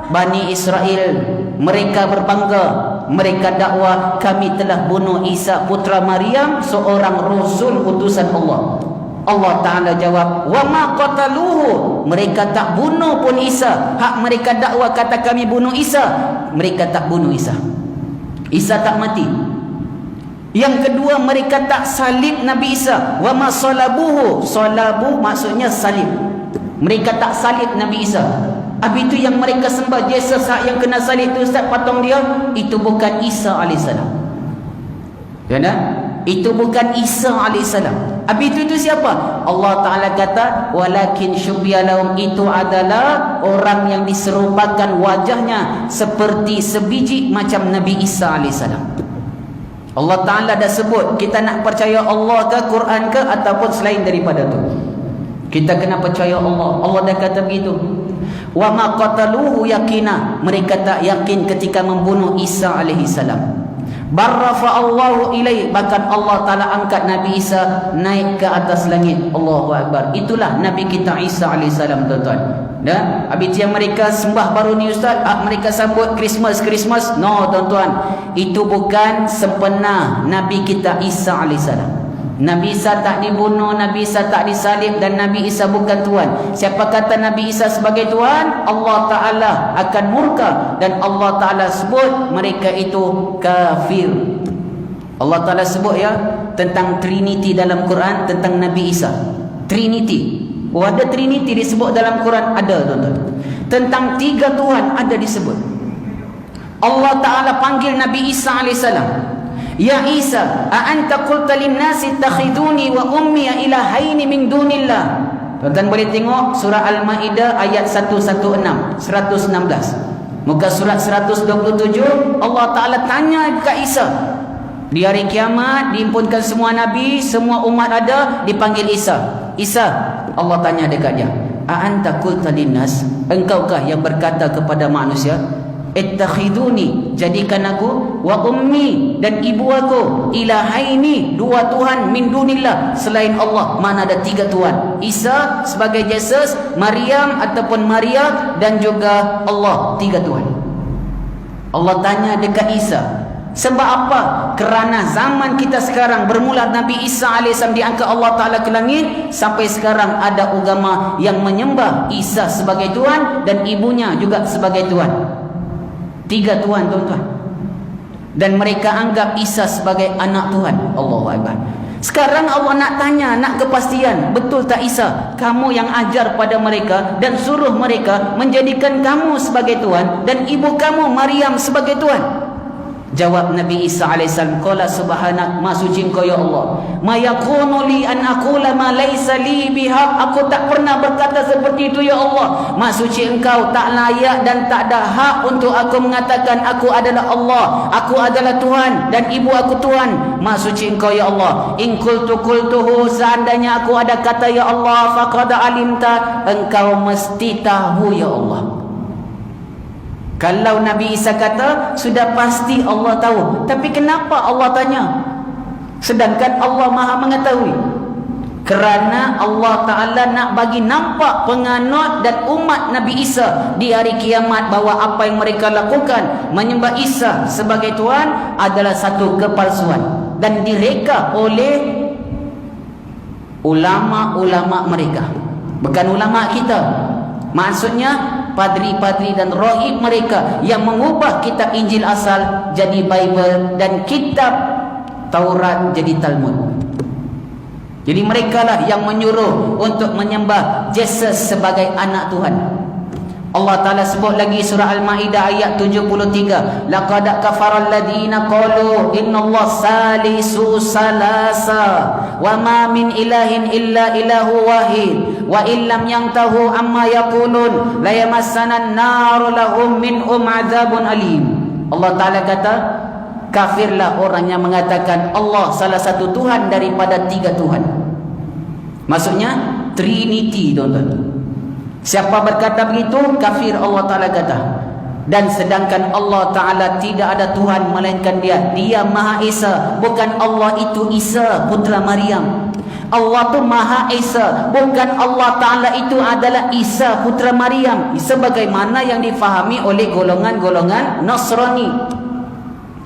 Bani Israel mereka berbangga, mereka dakwah kami telah bunuh Isa putra Maryam, seorang rasul utusan Allah. Allah Ta'ala jawab, wa ma qataluhu, mereka tak bunuh pun Isa. Hak mereka dakwah kata kami bunuh Isa, mereka tak bunuh Isa. Isa tak mati. Yang kedua, mereka tak salib Nabi Isa. Wa ma salabuhu, salabu maksudnya salib. Mereka tak salib Nabi Isa. Habis itu yang mereka sembah Jesus yang kena salib tu, Ustaz, patung dia, itu bukan Isa AS. Ya tak? Itu bukan Isa AS. Habis itu siapa? Allah Ta'ala kata, walakin syubbiyalahum, itu adalah orang yang diserupakan wajahnya seperti sebiji macam Nabi Isa AS. Allah Ta'ala dah sebut, kita nak percaya Allah ke, Quran ke, ataupun selain daripada tu, kita kena percaya Allah. Allah dah kata begitu. Wa ma qataluhu yakina, mereka tak yakin ketika membunuh Isa alaihi salam. Barrafa Allahu ilaih, bahkan Allah Ta'ala angkat Nabi Isa naik ke atas langit. Allahu Akbar. Itulah Nabi kita Isa alaihi salam, tuan-tuan. Dan habis yang mereka sembah baru ni, Ustaz, mereka sambut Christmas. No, tuan-tuan, itu bukan sempena Nabi kita Isa alaihi salam. Nabi Isa tak dibunuh, Nabi Isa tak disalib, dan Nabi Isa bukan Tuhan. Siapa kata Nabi Isa sebagai Tuhan, Allah Ta'ala akan murka, dan Allah Ta'ala sebut mereka itu kafir. Allah Ta'ala sebut ya tentang Trinity dalam Quran, tentang Nabi Isa. Trinity. Oh, ada Trinity disebut dalam Quran? Ada, tuan-tuan. Tentang 3 Tuhan ada disebut. Allah Ta'ala panggil Nabi Isa AS, Ya Isa, a'anta qulta lin-nasi ittakhiduni wa ummi ilahaini min dunillah. Tuan-tuan boleh tengok surah Al-Maidah ayat 116. Muka surat 127, Allah Ta'ala tanya ke Isa. Di hari kiamat dihimpunkan semua nabi, semua umat ada, dipanggil Isa. Isa, Allah tanya dekat dia, a'anta qulta lin-nas, engkaukah yang berkata kepada manusia, ittakhiduni, jadikan aku, wa ummi, dan ibu aku, ilahaini, 2 Tuhan, min dunillah, selain Allah. Mana ada 3 Tuhan? Isa sebagai Jesus, Maryam ataupun Maria, dan juga Allah, 3 Tuhan. Allah tanya dekat Isa. Sebab apa? Kerana zaman kita sekarang, bermula Nabi Isa AS diangkat Allah Ta'ala ke langit, sampai sekarang ada agama yang menyembah Isa sebagai Tuhan, dan ibunya juga sebagai Tuhan. 3 Tuhan, tuan-tuan. Dan mereka anggap Isa sebagai anak Tuhan. Allahu Akbar. Sekarang Allah nak tanya, nak kepastian, betul tak Isa? Kamu yang ajar pada mereka dan suruh mereka menjadikan kamu sebagai Tuhan, dan ibu kamu Maryam sebagai Tuhan. Jawab Nabi Isa AS, qala subhanak, ma suci engkau ya Allah, ma yakunu li an aqula ma laysa li bihaq, aku tak pernah berkata seperti itu ya Allah. Ma suci engkau, tak layak dan tak ada hak untuk aku mengatakan aku adalah Allah, aku adalah Tuhan, dan ibu aku Tuhan. Ma suci engkau ya Allah. In qultuhu, seandainya aku ada kata ya Allah, faqad alimta, engkau mesti tahu ya Allah. Kalau Nabi Isa kata, sudah pasti Allah tahu. Tapi kenapa Allah tanya? Sedangkan Allah Maha mengetahui. Kerana Allah Ta'ala nak bagi nampak penganut dan umat Nabi Isa di hari kiamat bahawa apa yang mereka lakukan, menyembah Isa sebagai Tuhan, adalah satu kepalsuan, dan direka oleh ulama-ulama mereka, bukan ulama kita. Maksudnya padri-padri dan rahib mereka yang mengubah kitab Injil asal jadi Bible, dan kitab Taurat jadi Talmud. Jadi mereka lah yang menyuruh untuk menyembah Jesus sebagai anak Tuhan. Allah Ta'ala sebut lagi surah Al-Maidah ayat 73, laqad kafara alladhina qalu innallaha salisu salasa wa ma min ilahin illa ilahu wahid wa illam yantahu amma yaqulun la yamassana an-nar lahum minhum adzabun alim. Allah Ta'ala kata, kafirlah orang yang mengatakan Allah salah satu Tuhan daripada 3 Tuhan. Maksudnya Trinity, tuan-tuan. Siapa berkata begitu, kafir, Allah Ta'ala kata. Dan sedangkan Allah Ta'ala tidak ada Tuhan melainkan Dia. Dia Maha Esa. Bukan Allah itu Isa putra Maryam. Allah tu Maha Esa. Bukan Allah Ta'ala itu adalah Isa putra Maryam, sebagaimana yang difahami oleh golongan-golongan Nasrani.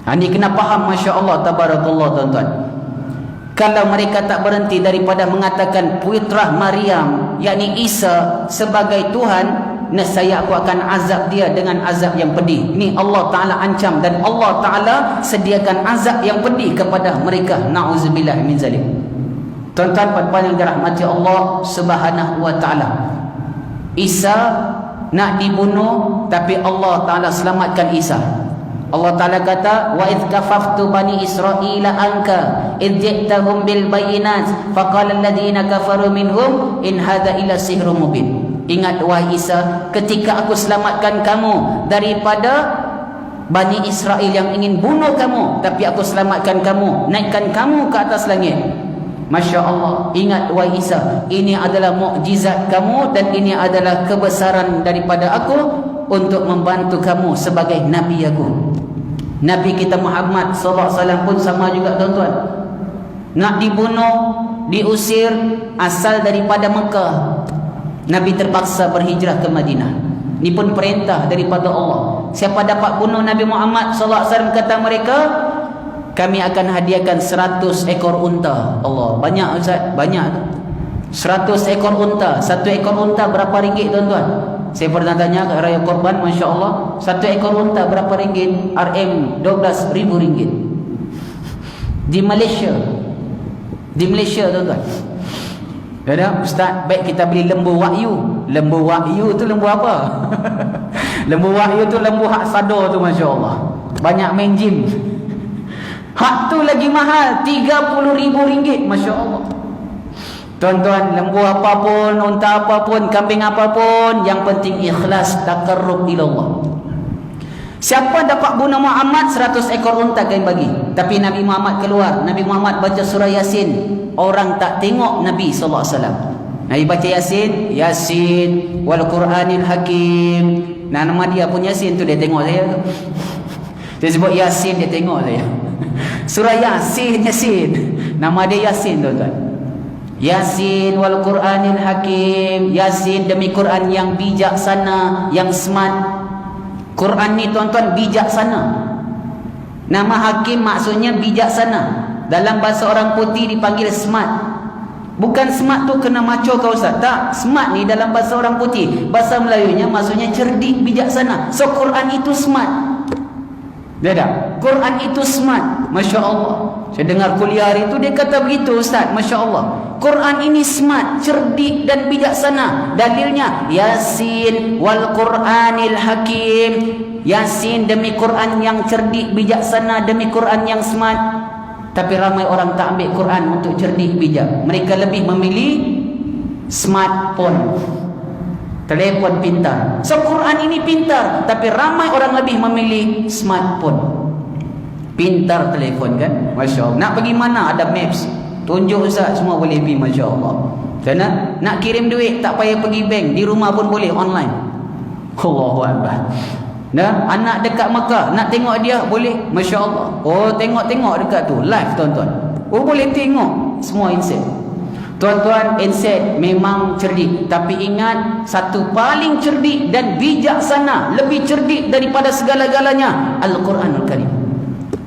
Ini kena faham, Masya Allah, tabarakallah, tuan-tuan. Kalau mereka tak berhenti daripada mengatakan putra Maryam, yakni Isa, sebagai Tuhan, nescaya aku akan azab dia dengan azab yang pedih. Ini Allah Ta'ala ancam, dan Allah Ta'ala sediakan azab yang pedih kepada mereka. Na'udzubillah min zalik. Tuan-tuan puan-puan yang dirahmati Allah Subhanahu wa Ta'ala, Isa nak dibunuh, tapi Allah Ta'ala selamatkan Isa. Allah Ta'ala kata, wa idh kafaftu bani Israila anka idh ji'tahum bil bayinat faqala alladhina kafaru minhum in hadha illa sihrun mubin. Ingat wahai Isa, ketika aku selamatkan kamu daripada Bani Israel yang ingin bunuh kamu, tapi aku selamatkan kamu, naikkan kamu ke atas langit. Masya Allah. Ingat wahai Isa, ini adalah mukjizat kamu, dan ini adalah kebesaran daripada aku untuk membantu kamu sebagai Nabi aku. Nabi kita Muhammad SAW pun sama juga, tuan-tuan. Nak dibunuh, diusir, asal daripada Mekah, Nabi terpaksa berhijrah ke Madinah. Ini pun perintah daripada Allah. Siapa dapat bunuh Nabi Muhammad SAW, kata mereka, kami akan hadiahkan 100 ekor unta. Allah, banyak Ustaz, banyak tu. 100 ekor unta. Satu ekor unta berapa ringgit tuan-tuan? Saya pernah tanya ke Raya Korban, Masya Allah, satu ekor unta berapa ringgit? RM12.000 di Malaysia. Di Malaysia tuan-tuan. Ya, Ustaz, baik kita beli lembu wahyu. Lembu wahyu tu lembu apa? Lembu wahyu tu lembu hak sadar tu, Masya Allah. Banyak main gym. Hak tu lagi mahal, RM30.000, Masya Allah. Tuan-tuan, lembu apapun, unta apapun, kambing apapun, yang penting ikhlas, taqarrub ilallah. Siapa dapat bunuh Muhammad, 100 ekor unta kami bagi. Tapi Nabi Muhammad keluar, Nabi Muhammad baca surah Yasin, orang tak tengok Nabi SAW. Nabi baca Yasin, Yasin wal Quranil Hakim. Nah, nama dia pun Yasin tu, dia tengok saya tu. Dia sebut Yasin, dia tengok saya. Surah Yasin, Yasin. Nama dia Yasin, tuan-tuan. Yasin wal Quranil Hakim. Yasin demi Quran yang bijaksana, yang smart. Quran ni tuan-tuan bijaksana. Nama Hakim maksudnya bijaksana. Dalam bahasa orang putih dipanggil smart. Bukan smart tu kena maco kau Ustaz. Tak, smart ni dalam bahasa orang putih, bahasa Melayunya maksudnya cerdik, bijaksana. So Quran itu smart. Dia tak? Quran itu smart. Masya Allah. Saya dengar kuliah hari itu, dia kata begitu Ustaz. Masya Allah. Quran ini smart, cerdik dan bijaksana. Dalilnya Yasin wal Quranil Hakim. Yasin demi Quran yang cerdik, bijaksana, demi Quran yang smart. Tapi ramai orang tak ambil Quran untuk cerdik, bijak. Mereka lebih memilih smartphone, telefon pintar. So Quran ini pintar, tapi ramai orang lebih memilih smartphone. Pintar telefon kan? Masya Allah. Nak pergi mana ada maps, tunjuk Ustaz, semua boleh pergi. Masya Allah. Kerana nak kirim duit tak payah pergi bank, di rumah pun boleh online. Allahu Akbar. Nah, anak dekat Mekah nak tengok dia boleh. Masya Allah. Oh, tengok-tengok dekat tu live tuan-tuan. Oh, boleh tengok semua inset. Tuan-tuan, inset memang cerdik, tapi ingat satu paling cerdik dan bijaksana, lebih cerdik daripada segala-galanya, Al-Quranul Karim.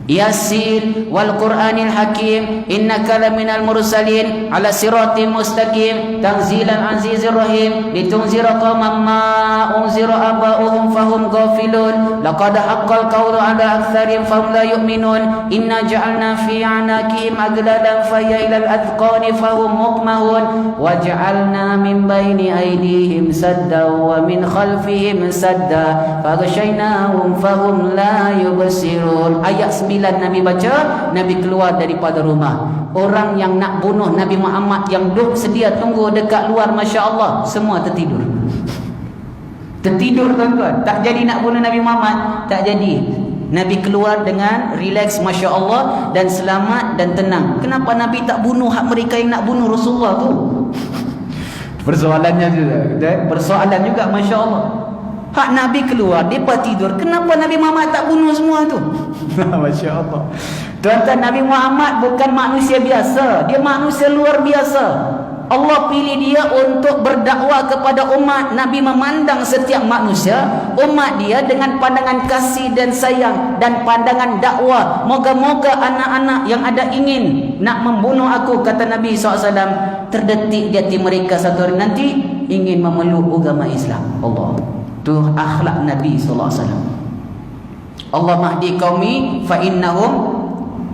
Yasin wal Quranil Hakim, innaka laminal mursalin ala siratim mustaqim, tanzilan azizir rahim, litunzira qauman ma unzira aba'uhum fahum ghafilun, laqad haqqal qawlu ala aktharihim fahum la yu'minun, inna ja'alna fi a'naqihim aglalan fahya ila al-adqani fahum muqmahun, wa ja'alna min baini aydihim sadda wa min khalfihim sadda faghshaynahum fahum la yubsirun. Ayat 9 Nabi baca, Nabi keluar daripada rumah. Orang yang nak bunuh Nabi Muhammad yang duduk sedia tunggu dekat luar, Masya Allah, semua tertidur. Tertidur tuan-tuan. Tak jadi nak bunuh Nabi Muhammad, tak jadi. Nabi keluar dengan relax, Masya Allah, dan selamat dan tenang. Kenapa Nabi tak bunuh hak mereka yang nak bunuh Rasulullah tu? Persoalannya juga. Persoalan juga, Masya Allah. Hak Nabi keluar, mereka tidur. Kenapa Nabi Muhammad tak bunuh semua tu? Masya Allah. Tuan-tuan, Nabi Muhammad bukan manusia biasa. Dia manusia luar biasa. Allah pilih dia untuk berdakwah kepada umat. Nabi memandang setiap manusia, umat dia, dengan pandangan kasih dan sayang dan pandangan dakwah. Moga-moga anak-anak yang ada ingin nak membunuh aku, kata Nabi SAW, terdetik di hati mereka satu hari nanti ingin memeluk agama Islam. Allah. Itu akhlak Nabi SAW. Allah mahdi qaumi fa innahum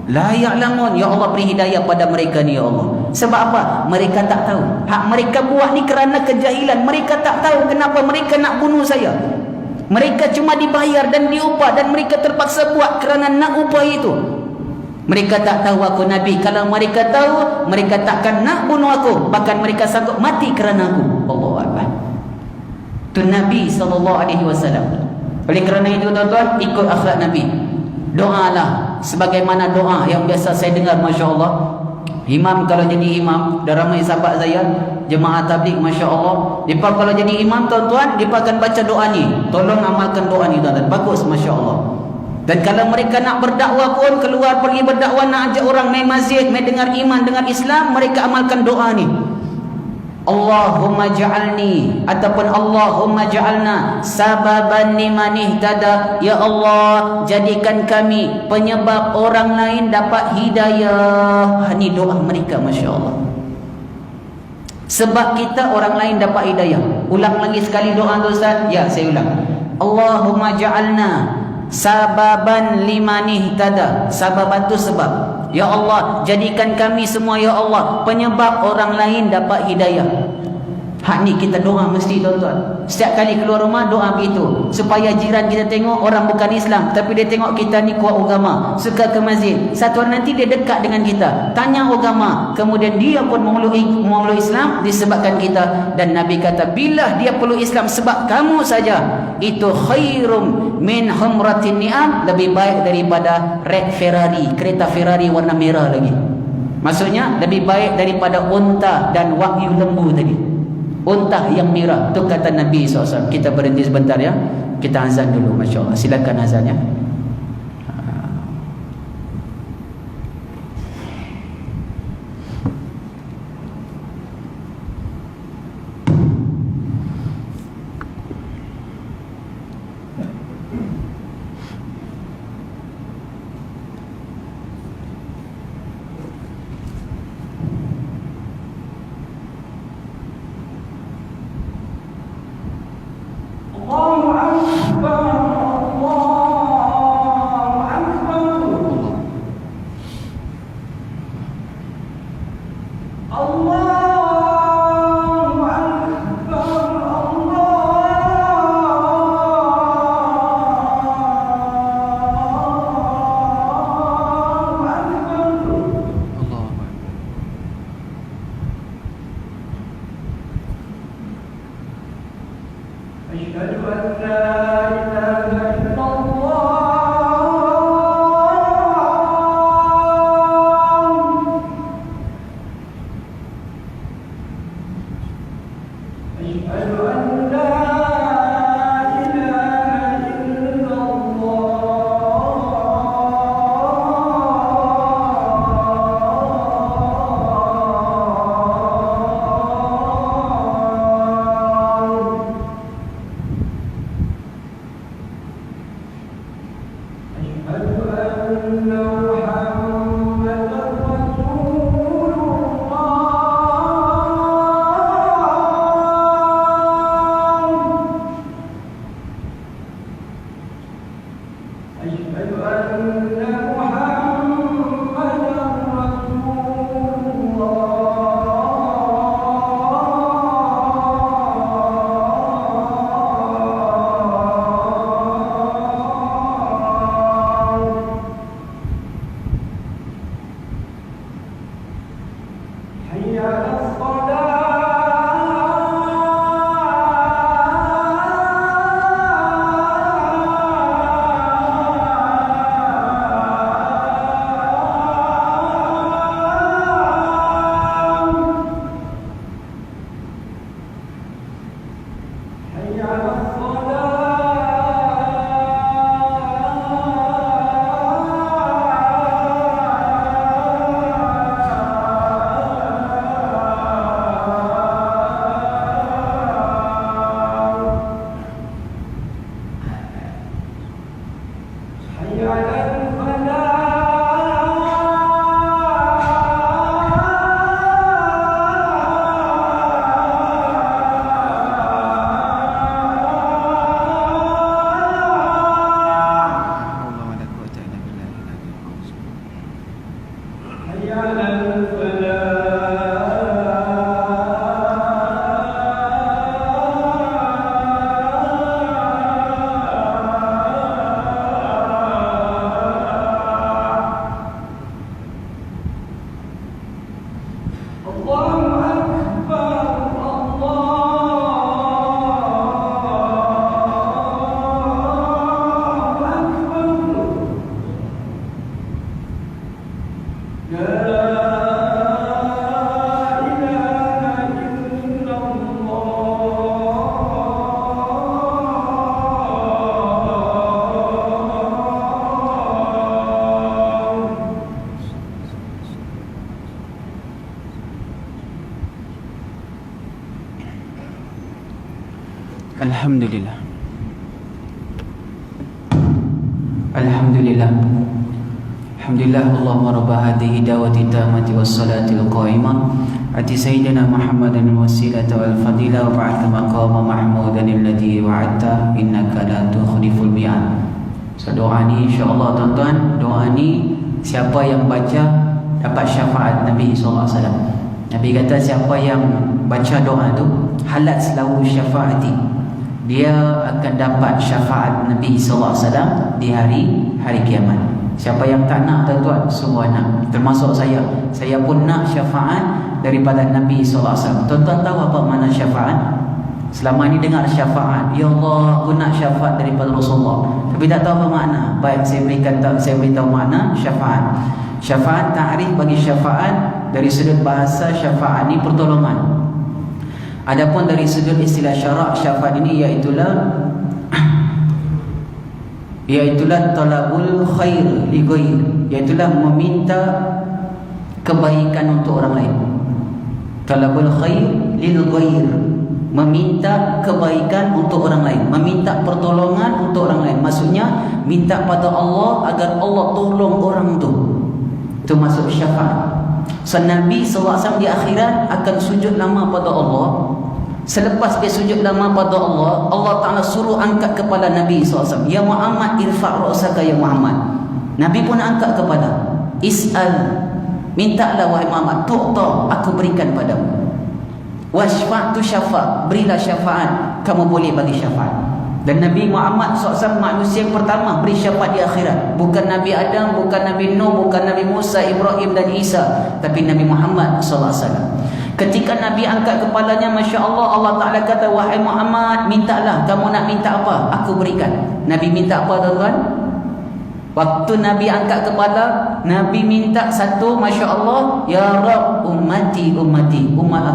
la ya'lamun. Ya Allah, beri hidayah pada mereka ni, ya Allah. Sebab apa? Mereka tak tahu. Hak mereka buat ni kerana kejahilan. Mereka tak tahu kenapa mereka nak bunuh saya. Mereka cuma dibayar dan diupah, dan mereka terpaksa buat kerana nak upah itu. Mereka tak tahu aku Nabi. Kalau mereka tahu, mereka takkan nak bunuh aku. Bahkan mereka sanggup mati kerana aku. Allahu Akbar. Itu Nabi SAW. Oleh kerana itu tuan-tuan, ikut akhlak Nabi. Doalah sebagaimana doa yang biasa saya dengar, Masya Allah. Imam kalau jadi imam, dah ramai sahabat saya jemaah tabligh, Masya Allah, mereka kalau jadi imam tuan-tuan, mereka akan baca doa ni. Tolong amalkan doa ni tuan-tuan. Bagus, Masya Allah. Dan kalau mereka nak berdakwah pun, keluar pergi berdakwah, nak ajak orang main masjid, main dengar iman, dengar Islam, mereka amalkan doa ni. Allahumma ja'alni ataupun Allahumma ja'alna sababan liman ihtada. Ya Allah, jadikan kami penyebab orang lain dapat hidayah. Ini doa mereka, masya-Allah. Sebab kita orang lain dapat hidayah. Ulang lagi sekali doa tu Ustaz. Ya, saya ulang. Allahumma ja'alna sababan liman ihtada. Sababan tu sebab. Ya Allah, jadikan kami semua ya Allah penyebab orang lain dapat hidayah. Hak ni kita doa mesti tuan-tuan. Setiap kali keluar rumah doa begitu. Supaya jiran kita tengok orang bukan Islam, tapi dia tengok kita ni kuat agama, suka ke masjid. Satu hari nanti dia dekat dengan kita, tanya agama, kemudian dia pun memeluk Islam disebabkan kita. Dan Nabi kata, bila dia peluk Islam sebab kamu saja, itu khairum min humratin ni'am, lebih baik daripada red Ferrari, kereta Ferrari warna merah lagi. Maksudnya lebih baik daripada unta dan wahyu lembu tadi. Unta yang merah, tu kata Nabi SAW. Kita berhenti sebentar ya. Kita azan dulu, Masya Allah. Silakan azan ya. Alhamdulillah. Alhamdulillah. Alhamdulillah Allahumma rabb hadhihi da'wati tammati wassalatil qa'imah ati sayyidina Muhammadan wasilata wal fadilah wa ba'atha maqama mahmudan alladhi wa'adta innaka la tukhliful mi'ad. So doa ni insya-Allah tuan-tuan, doa ni siapa yang baca dapat syafaat Nabi sallallahu alaihi wasallam. Nabi kata siapa yang baca doa tu halat selalu syafaati, dia akan dapat syafaat Nabi sallallahu alaihi wasallam di hari kiamat. Siapa yang tak nak tuan-tuan, semua nak, termasuk saya. Saya pun nak syafaat daripada Nabi sallallahu alaihi wasallam. Tuan-tuan tahu apa makna syafaat? Selama ni dengar syafaat, ya Allah aku nak syafaat daripada Rasulullah, tapi tak tahu apa makna. Baik, saya beritahu makna syafaat. Syafaat, ta'rif bagi syafaat dari sudut bahasa, syafaat ni pertolongan. Adapun dari sudut istilah syarak, syafaat ini iaitulah talabul khair li ghair, iaitulah meminta kebaikan untuk orang lain. Talabul khair lil ghair, meminta kebaikan untuk orang lain, meminta pertolongan untuk orang lain. Maksudnya minta pada Allah agar Allah tolong orang tu. Itu masuk syafaat. So Nabi SAW di akhirat akan sujud lama pada Allah. Selepas dia sujud lama pada Allah, Allah Ta'ala suruh angkat kepala Nabi SAW. Ya Muhammad irfa' ra'saka ya Muhammad. Nabi pun angkat kepala. Is'al, mintalah wahai Muhammad, tu'ta, aku berikan padamu. Washfa'tu syafa', berilah syafaat, kamu boleh bagi syafaat. Dan Nabi Muhammad SAW manusia yang pertama beri syafaat di akhirat. Bukan Nabi Adam, bukan Nabi Nuh, bukan Nabi Musa, Ibrahim dan Isa, tapi Nabi Muhammad SAW. Ketika Nabi angkat kepalanya, Masya Allah, Allah Ta'ala kata, wahai Muhammad, mintalah, kamu nak minta apa, aku berikan. Nabi minta apa tuan-tuan? Waktu Nabi angkat kepala, Nabi minta satu, Masya Allah, ya Rab, ummati, umat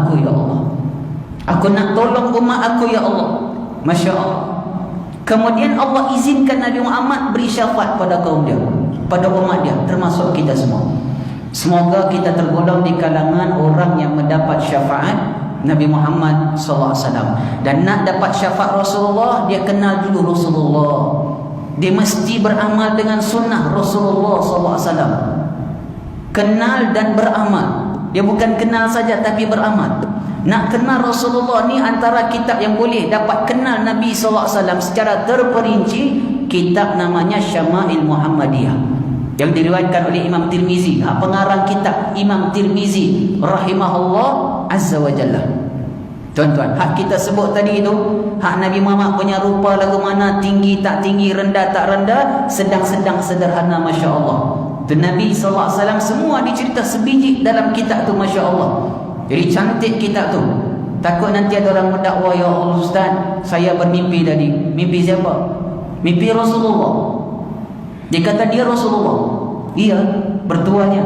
aku ya Allah, aku nak tolong umat aku ya Allah. Masya Allah. Kemudian Allah izinkan Nabi Muhammad beri syafaat pada kaum dia, pada umat dia, termasuk kita semua. Semoga kita tergolong di kalangan orang yang mendapat syafaat Nabi Muhammad SAW. Dan nak dapat syafaat Rasulullah, dia kenal dulu Rasulullah. Dia mesti beramal dengan sunnah Rasulullah SAW. Kenal dan beramal. Dia bukan kenal saja tapi beramal. Nak kenal Rasulullah ni antara kitab yang boleh dapat kenal Nabi SAW secara terperinci, kitab namanya Syama'il Muhammadiyah, yang diriwayatkan oleh Imam Tirmizi. Pengarang kitab Imam Tirmizi rahimahullah azza wa jalla. Tuan-tuan, hak kita sebut tadi itu, hak Nabi Muhammad punya rupa lagu mana, tinggi tak tinggi, rendah tak rendah, sedang-sedang sederhana, Masya Allah. Dan Nabi SAW semua dicerita sebiji dalam kitab tu, Masya Allah. Jadi cantik kitab tu. Takut nanti ada orang mendakwa, ya Allah Ustaz, saya bermimpi tadi. Mimpi siapa? Mimpi Rasulullah. Dia kata dia Rasulullah. Iya, bertuanya.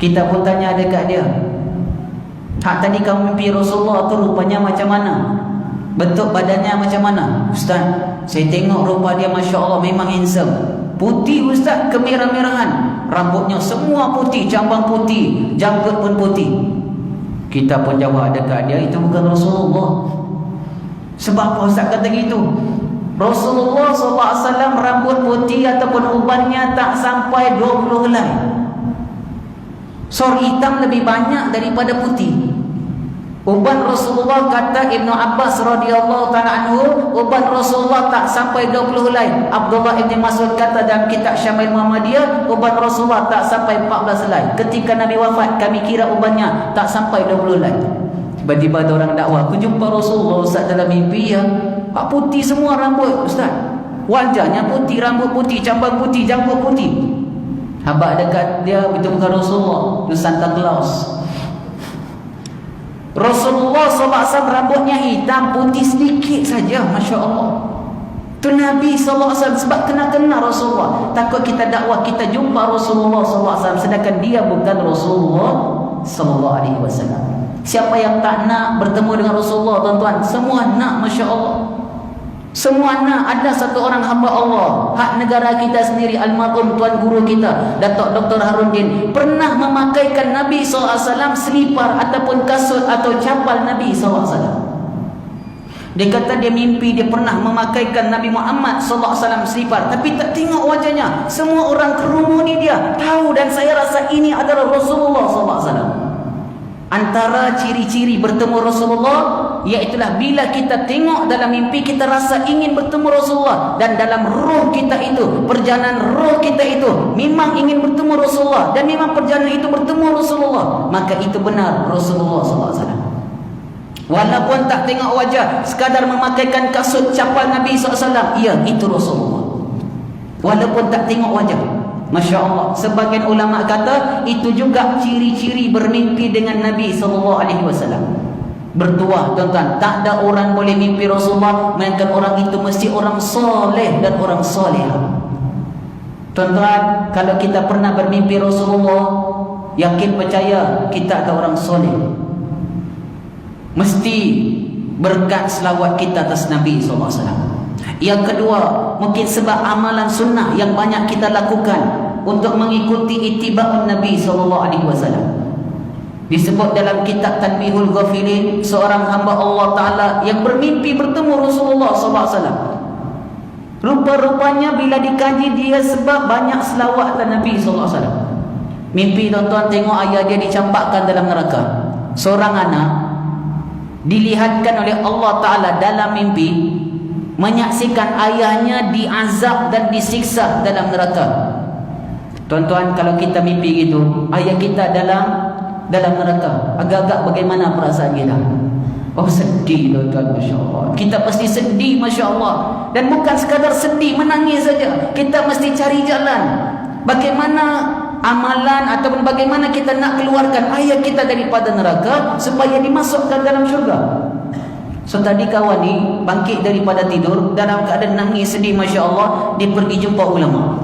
Kita pun tanya dekat dia, hak tadi kamu mimpi Rasulullah tu rupanya macam mana? Bentuk badannya macam mana? Ustaz, saya tengok rupa dia Masya Allah memang handsome. Putih Ustaz, kemerah-merahan. Rambutnya semua putih, cabang putih, janggut pun putih. Kita pun jawab dekat dia, itu bukan Rasulullah. Sebab apa Ustaz kata gitu? Rasulullah SAW rambut putih ataupun ubannya tak sampai 20 helai. Sor hitam lebih banyak daripada putih. Uban Rasulullah, kata Ibnu Abbas radhiyallahu ta'ala anhu, uban Rasulullah tak sampai 20 helai. Abdullah Ibn Mas'ud kata dalam kitab Syama'il Muhammadiyah, uban Rasulullah tak sampai 14 helai. Ketika Nabi wafat, kami kira ubannya tak sampai 20 helai. Tiba-tiba ada orang dakwah, aku jumpa Rasulullah Ustaz dalam mimpi ya. Pak putih semua rambut Ustaz. Wajahnya putih, rambut putih, cabang putih, janggut putih. Habaq dekat dia, itu bukan Rasulullah, itu Santa Claus. Rasulullah SAW rambutnya hitam, putih sedikit saja, Masya Allah. Itu Nabi SAW. Sebab kena Rasulullah. Takut kita dakwah, kita jumpa Rasulullah SAW, sedangkan dia bukan Rasulullah SAW. Siapa yang tak nak bertemu dengan Rasulullah, tuan-tuan? Semua nak, Masya Allah. Semua nak. Ada satu orang hamba Allah, hak negara kita sendiri, almarhum tuan guru kita Datuk Dr. Harudin, pernah memakaikan Nabi SAW selipar ataupun kasut atau capal Nabi SAW. Dia kata dia mimpi dia pernah memakaikan Nabi Muhammad sallallahu alaihi wasallam selipar, tapi tak tengok wajahnya. Semua orang kerumuni dia, tahu dan saya rasa ini adalah Rasulullah sallallahu alaihi wasallam. Antara ciri-ciri bertemu Rasulullah, iaitulah bila kita tengok dalam mimpi, kita rasa ingin bertemu Rasulullah, dan dalam roh kita itu, perjalanan roh kita itu memang ingin bertemu Rasulullah, dan memang perjalanan itu bertemu Rasulullah, maka itu benar Rasulullah sallallahu alaihi wasallam. Walaupun tak tengok wajah, sekadar memakaikan kasut capal Nabi SAW, ya, itu Rasulullah. Walaupun tak tengok wajah, Masya Allah. Sebagian ulama kata itu juga ciri-ciri bermimpi dengan Nabi SAW. Bertuah, tuan-tuan, tak ada orang boleh mimpi Rasulullah melainkan orang itu mesti orang soleh dan orang soleh. Tuan-tuan, kalau kita pernah bermimpi Rasulullah, yakin percaya kita adalah orang soleh. Mesti berkat selawat kita atas Nabi SAW. Yang kedua, mungkin sebab amalan sunnah yang banyak kita lakukan untuk mengikuti itiba'un Nabi SAW. Disebut dalam kitab Tanbihul Ghafilin, seorang hamba Allah Ta'ala yang bermimpi bertemu Rasulullah SAW. Rupa-rupanya bila dikaji dia sebab banyak selawat atas Nabi SAW. Mimpi, tuan-tuan, tengok ayah dia dicampakkan dalam neraka. Seorang anak dilihatkan oleh Allah Ta'ala dalam mimpi menyaksikan ayahnya diazab dan disiksa dalam neraka. Tuan-tuan, kalau kita mimpi gitu, ayah kita dalam neraka, agak-agak bagaimana perasaan kita? Oh, sedih, tuan-tuan, Masya Allah. Kita pasti sedih, Masya Allah. Dan bukan sekadar sedih, menangis saja. Kita mesti cari jalan bagaimana amalan ataupun bagaimana kita nak keluarkan ayah kita daripada neraka supaya dimasukkan dalam syurga. So tadi kawan ni bangkit daripada tidur dalam keadaan nangis sedih, Masya Allah. Dia pergi jumpa ulama.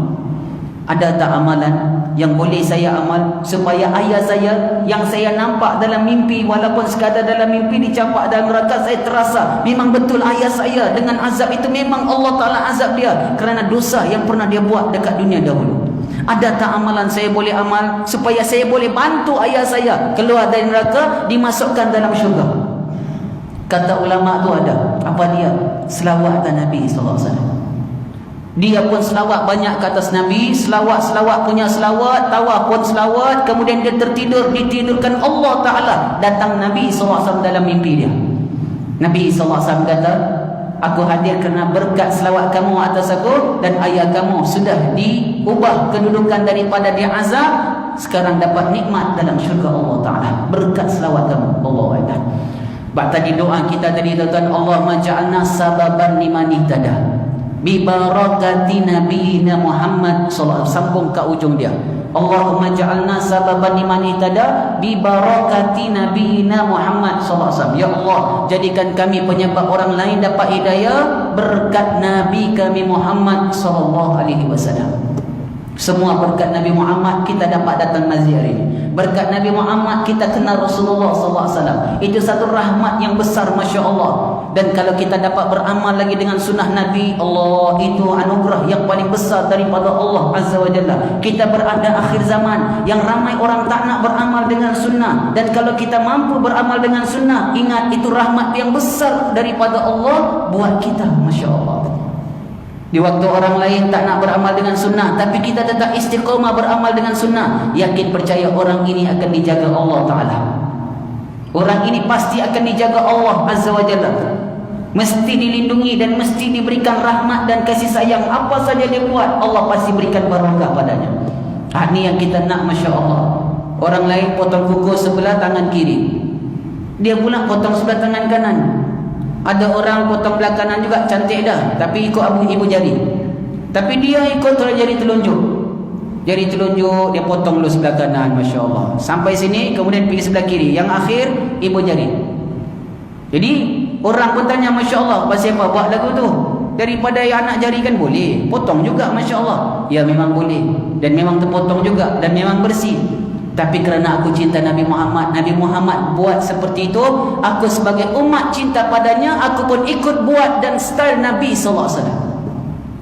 Ada tak amalan yang boleh saya amal supaya ayah saya yang saya nampak dalam mimpi, walaupun sekadar dalam mimpi dicampak dalam neraka, saya terasa memang betul ayah saya dengan azab itu memang Allah Ta'ala azab dia kerana dosa yang pernah dia buat dekat dunia dahulu. Ada tak amalan saya boleh amal supaya saya boleh bantu ayah saya keluar dari neraka, dimasukkan dalam syurga? Kata ulama tu ada. Apa dia? Selawat atas Nabi SAW. Dia pun selawat banyak ke atas Nabi, selawat punya selawat, tawaf pun selawat. Kemudian dia tertidur, ditidurkan Allah Ta'ala. Datang Nabi SAW dalam mimpi dia. Nabi SAW kata, aku hadir kerana berkat selawat kamu atas aku, dan ayah kamu sudah diubah kedudukan daripada dia azab, sekarang dapat nikmat dalam syurga Allah Ta'ala berkat selawat kamu. Allah Ta'ala. Bak tadi doa kita tadi, tuan-tuan, Allahumma ja'alna sababan liman ihtada bi barakati nabiyina Muhammad sallallahu alaihi wasallam. Sambung ke ujung dia, Allahumma ja'alna sababan liman ihtada bi barakati nabiyina Muhammad sallallahu alaihi wasallam. Ya Allah, jadikan kami penyebab orang lain dapat hidayah berkat Nabi kami Muhammad sallallahu alaihi wasallam. Semua berkat Nabi Muhammad kita dapat datang masjid hari ini. Berkat Nabi Muhammad kita kenal Rasulullah SAW. Itu satu rahmat yang besar, Masya Allah. Dan kalau kita dapat beramal lagi dengan sunnah Nabi, Allah, itu anugerah yang paling besar daripada Allah Azza wa Jalla. Kita berada akhir zaman yang ramai orang tak nak beramal dengan sunnah. Dan kalau kita mampu beramal dengan sunnah, ingat itu rahmat yang besar daripada Allah buat kita, Masya Allah. Di waktu orang lain tak nak beramal dengan sunnah, tapi kita tetap istiqamah beramal dengan sunnah, yakin percaya orang ini akan dijaga Allah Ta'ala. Orang ini pasti akan dijaga Allah Azza wa Jalla, mesti dilindungi dan mesti diberikan rahmat dan kasih sayang. Apa saja dia buat, Allah pasti berikan barakah padanya. Ini yang kita nak, Masya Allah. Orang lain potong kuku sebelah tangan kiri, dia pula potong sebelah tangan kanan. Ada orang potong belah kanan juga, cantik dah, tapi ikut ibu jari. Tapi dia ikut jari telunjuk. Jari telunjuk dia potong dulu sebelah kanan, Masya Allah. Sampai sini, kemudian pilih sebelah kiri. Yang akhir, ibu jari. Jadi, orang pun tanya, Masya Allah, pasal apa buat lagu tu? Daripada yang anak jari kan boleh. Potong juga, Masya Allah. Ya, memang boleh. Dan memang terpotong juga. Dan memang bersih. Tapi kerana aku cinta Nabi Muhammad, Nabi Muhammad buat seperti itu, aku sebagai umat cinta padanya, aku pun ikut buat dan style Nabi SAW.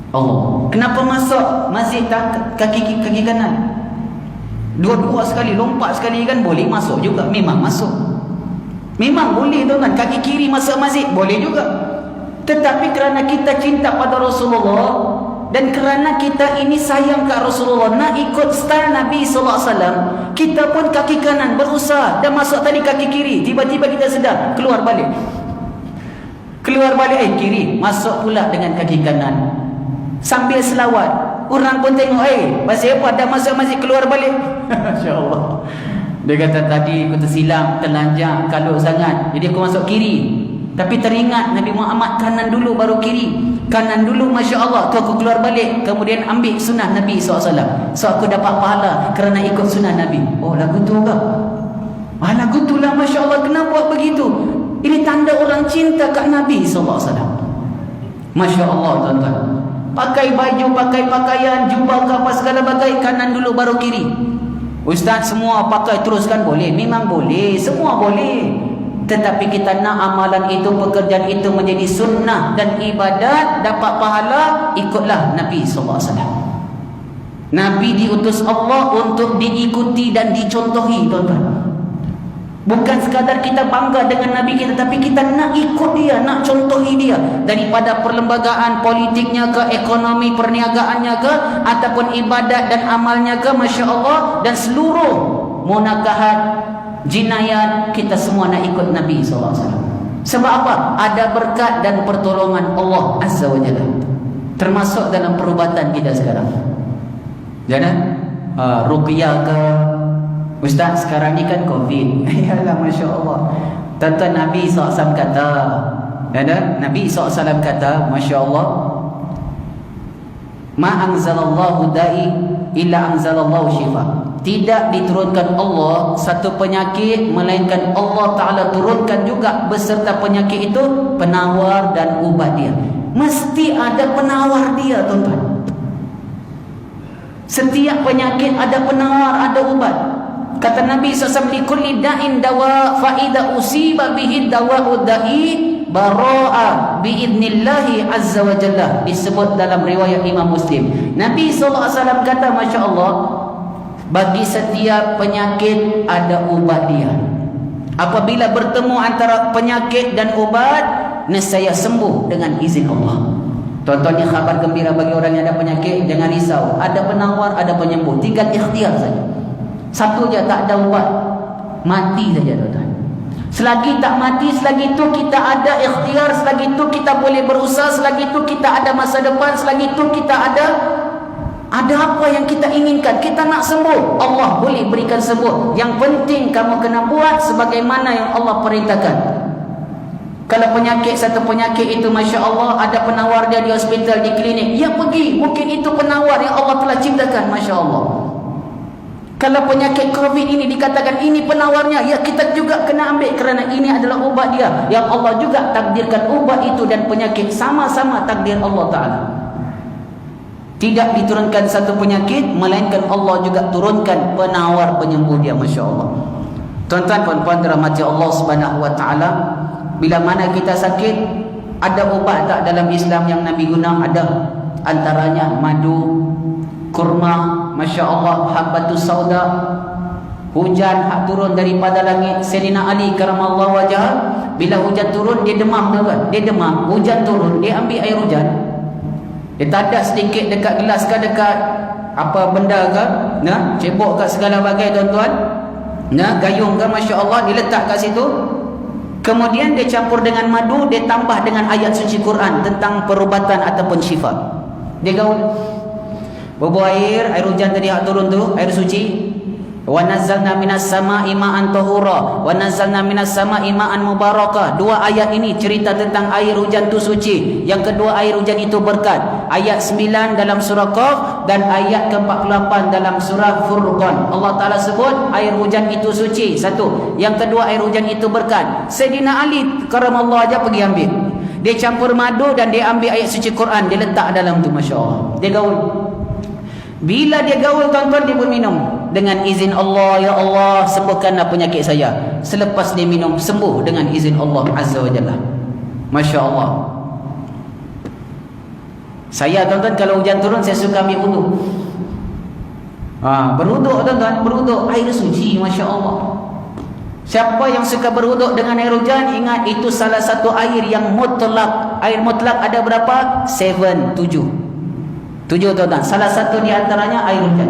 Allah, kenapa masuk masjid kaki kanan? Dua-dua sekali, lompat sekali kan boleh masuk juga. Memang masuk, memang boleh, tuan-tuan. Kaki kiri masuk masjid boleh juga. Tetapi kerana kita cinta pada Rasulullah dan kerana kita ini sayang ke Rasulullah, nak ikut style Nabi SAW, kita pun kaki kanan berusaha dan masuk tadi kaki kiri. Tiba-tiba kita sedar, keluar balik kiri, masuk pula dengan kaki kanan sambil selawat. Orang pun tengok, pasal apa dah masuk masjid keluar balik. Masya Allah. Dia kata tadi aku tersilam, terlanjang, kalut sangat, jadi aku masuk kiri. Tapi teringat Nabi Muhammad kanan dulu baru kiri. Kanan dulu, Masya Allah, tu aku keluar balik. Kemudian ambil sunnah Nabi SAW. So aku dapat pahala kerana ikut sunnah Nabi. Oh, lagu tu ke? Lagu tu lah, Masya Allah, kenapa buat begitu? Ini tanda orang cinta kat Nabi SAW. Masya Allah, tuan-tuan. Pakai baju, pakai pakaian, jubah ke apa segala bagai, kanan dulu baru kiri. Ustaz, semua pakai teruskan boleh? Memang boleh, semua boleh. Tetapi kita nak amalan itu, pekerjaan itu menjadi sunnah dan ibadat, dapat pahala, ikutlah Nabi SAW. Nabi diutus Allah untuk diikuti dan dicontohi, tuan-tuan. Bukan sekadar kita bangga dengan Nabi kita, tapi kita nak ikut dia, nak contohi dia. Daripada perlembagaan politiknya ke, ekonomi perniagaannya ke, ataupun ibadat dan amalnya ke, Masya Allah. Dan seluruh munakahat, jinayat, kita semua nak ikut Nabi SAW. Sebab apa? Ada berkat dan pertolongan Allah Azza wa Jalla, termasuk dalam perubatan kita sekarang. Jangan ruqyah ke. Ustaz, sekarang ni kan COVID. Yalah, Masya Allah. Tuan-tuan, Nabi SAW kata, Nabi SAW kata, Masya Allah, ma anzalallahu da'i illa anzalallahu syifa. Tidak diturunkan Allah satu penyakit, melainkan Allah Ta'ala turunkan juga beserta penyakit itu penawar dan ubat dia. Mesti ada penawar dia, tuan-tuan. Setiap penyakit ada penawar, ada ubat. Kata Nabi SAW, likulli da'in dawa, fa'idha usiba bihi dawa'u da'i bara'a bi'idnillahi azza wa jalla. Disebut dalam riwayat Imam Muslim. Nabi SAW kata, Masya Allah, bagi setiap penyakit ada ubat dia. Apabila bertemu antara penyakit dan ubat, nescaya sembuh dengan izin Allah. Tuan-tuan, ni khabar gembira bagi orang yang ada penyakit. Jangan risau, ada penawar, ada penyembuh. Tinggal ikhtiar saja. Satu je, tak ada ubat, mati saja, tuan-tuan. Selagi tak mati, selagi itu kita ada ikhtiar, selagi itu kita boleh berusaha, selagi itu kita ada masa depan, selagi itu kita ada apa yang kita inginkan. Kita nak sembuh, Allah boleh berikan sembuh. Yang penting kamu kena buat sebagaimana yang Allah perintahkan. Kalau penyakit, satu penyakit itu, Masya Allah, ada penawar dia di hospital, di klinik, ya pergi. Mungkin itu penawar yang Allah telah ciptakan, Masya Allah. Kalau penyakit COVID ini dikatakan ini penawarnya, ya kita juga kena ambil kerana ini adalah ubat dia. Yang Allah juga takdirkan ubat itu dan penyakit sama-sama takdir Allah Ta'ala. Tidak diturunkan satu penyakit, melainkan Allah juga turunkan penawar penyembuh dia, Masya Allah. Tuan-tuan, puan-puan dirahmati Allah Subhanahu wa Ta'ala, bila mana kita sakit, ada ubat tak dalam Islam yang Nabi guna? Ada. Antaranya madu, kurma, Masya Allah, habbatus sauda, hujan hak turun daripada langit. Sayyidina Ali karamallahu wajah, bila hujan turun dia demam, tuan. Dia demam, hujan turun, dia ambil air hujan, dia tadak sedikit dekat gelas ke, dekat apa benda ke, cebok kat segala bagai, tuan-tuan, gayung ke, Masya Allah, dia letak kat situ. Kemudian dia campur dengan madu, dia tambah dengan ayat suci Quran tentang perubatan ataupun syifa. Dia gaul bubuh air hujan tadi hak turun tu, air suci. Wa nazzalna minas sama'i ma'an tahura wa nazzalna minas sama'i ma'an mubarakah. Dua ayat ini cerita tentang air hujan tu suci. Yang kedua, air hujan itu berkat. Ayat 9 dalam surah Qaf dan ayat ke-48 dalam surah Furqan. Allah Ta'ala sebut air hujan itu suci, satu. Yang kedua, air hujan itu berkat. Sayyidina Ali karamallahu wajah pergi ambil. Dia campur madu dan dia ambil ayat suci Quran, dia letak dalam tu, Masya Allah. Dia gaul. Bila dia gaul, tuan-tuan, dia pun minum. Dengan izin Allah, ya Allah, sembuhkanlah penyakit saya. Selepas dia minum, sembuh dengan izin Allah Azza wa Jalla. Masya Allah. Saya, tuan-tuan, kalau hujan turun, saya suka ambil wuduk. Berwuduk, tuan-tuan, berwuduk air suci, Masya Allah. Siapa yang suka berwuduk dengan air hujan, ingat itu salah satu air yang mutlak. Air mutlak ada berapa? 7, 7 tuan-tuan. Salah satu di antaranya air hujan.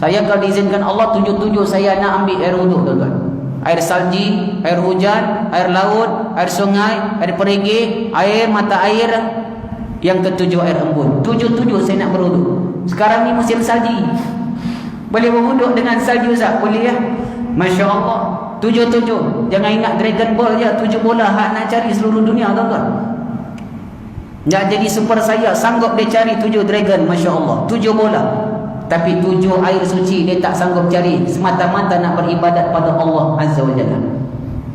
Saya kalau diizinkan Allah 7 saya nak ambil air wuduk tuan-tuan. Air salji, air hujan, air laut, air sungai, air perigi, air mata air. Yang ke-7 air embun. 7 saya nak berwuduk. Sekarang ni musim salji. Boleh berwuduk dengan salji Ustaz? Boleh ya? Masya Allah. 7. Jangan ingat Dragon Ball je, 7 bola hak nak cari seluruh dunia tuan-tuan. Tak jadi super saya, sanggup dia cari 7 dragon, Masya Allah, 7 bola. Tapi 7 air suci dia tak sanggup cari, semata-mata nak beribadat pada Allah Azza wa Jalla.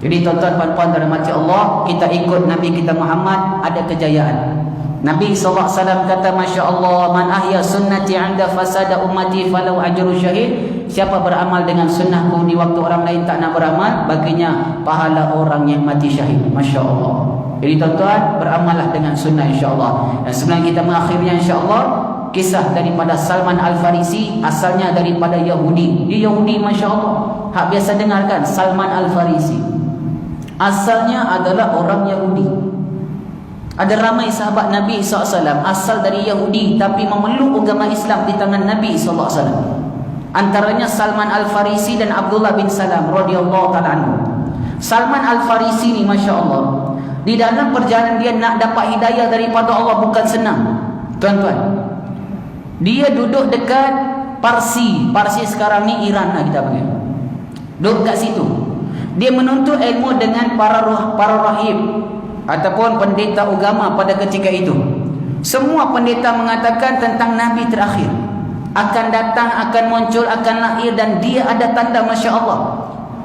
Jadi tuan-tuan, puan-puan dan rahmati Allah, kita ikut Nabi kita Muhammad, ada kejayaan. Nabi SAW kata, Masya Allah, man ahya sunnati anda fasada ummati falau ajru syahid. Siapa beramal dengan sunnahku di waktu orang lain tak nak beramal, baginya pahala orang yang mati syahid. Masya Allah. Jadi tuan-tuan, beramallah dengan sunnah insyaAllah. Dan sebelum kita mengakhirnya insyaAllah, kisah daripada Salman Al-Farisi, asalnya daripada Yahudi. Dia Yahudi, Masya Allah. Hak biasa dengarkan, Salman Al-Farisi asalnya adalah orang Yahudi. Ada ramai sahabat Nabi SAW asal dari Yahudi tapi memeluk agama Islam di tangan Nabi SAW. Antaranya Salman Al-Farisi dan Abdullah bin Salam radhiyallahu ta'ala anhu. Salman Al-Farisi ni Masya Allah, di dalam perjalanan dia nak dapat hidayah daripada Allah bukan senang tuan-tuan. Dia duduk dekat Parsi. Parsi sekarang ni Iran lah kita panggil. Duduk kat situ. Dia menuntut ilmu dengan para rahib ataupun pendeta agama pada ketika itu. Semua pendeta mengatakan tentang Nabi terakhir akan datang, akan muncul, akan lahir, dan dia ada tanda. Masya Allah.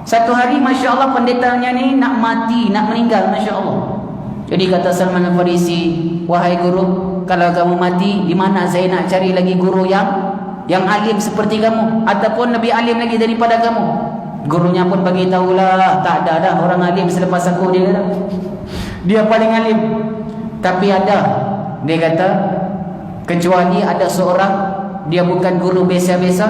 Satu hari Masya Allah pendetanya ni nak mati, nak meninggal. Masya Allah. Jadi kata Salman Al-Farisi, wahai guru, kalau kamu mati, di mana saya nak cari lagi guru yang alim seperti kamu, ataupun lebih alim lagi daripada kamu? Gurunya pun bagi tahulah, tak ada dah orang alim selepas aku. Dia paling alim. Tapi ada, dia kata, kecuali ada seorang, dia bukan guru biasa-biasa,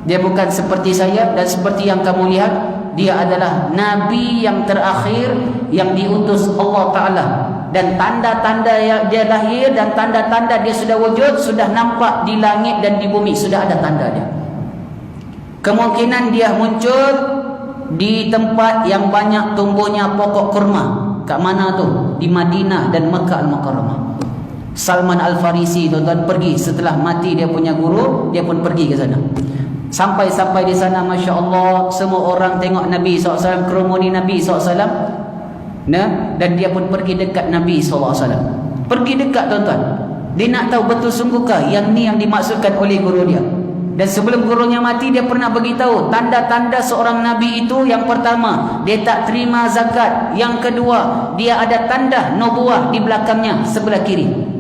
dia bukan seperti saya dan seperti yang kamu lihat, dia adalah Nabi yang terakhir yang diutus Allah Ta'ala. Dan tanda-tanda yang dia lahir dan tanda-tanda dia sudah wujud, sudah nampak di langit dan di bumi, sudah ada tanda dia. Kemungkinan dia muncul di tempat yang banyak tumbuhnya pokok kurma. Kat mana tu? Di Madinah dan Makkah Al-Mukarramah. Salman Al-Farisi tuan-tuan pergi setelah mati dia punya guru, dia pun pergi ke sana. Sampai di sana Masya Allah, semua orang tengok Nabi SAW, kerumuni Nabi SAW. Nah, dan dia pun pergi dekat Nabi SAW. Pergi dekat tuan-tuan. Dia nak tahu betul sungguhkah yang ni yang dimaksudkan oleh guru dia. Dan sebelum gurunya mati, dia pernah beritahu tanda-tanda seorang Nabi itu. Yang pertama, dia tak terima zakat. Yang kedua, dia ada tanda nubuah di belakangnya sebelah kiri.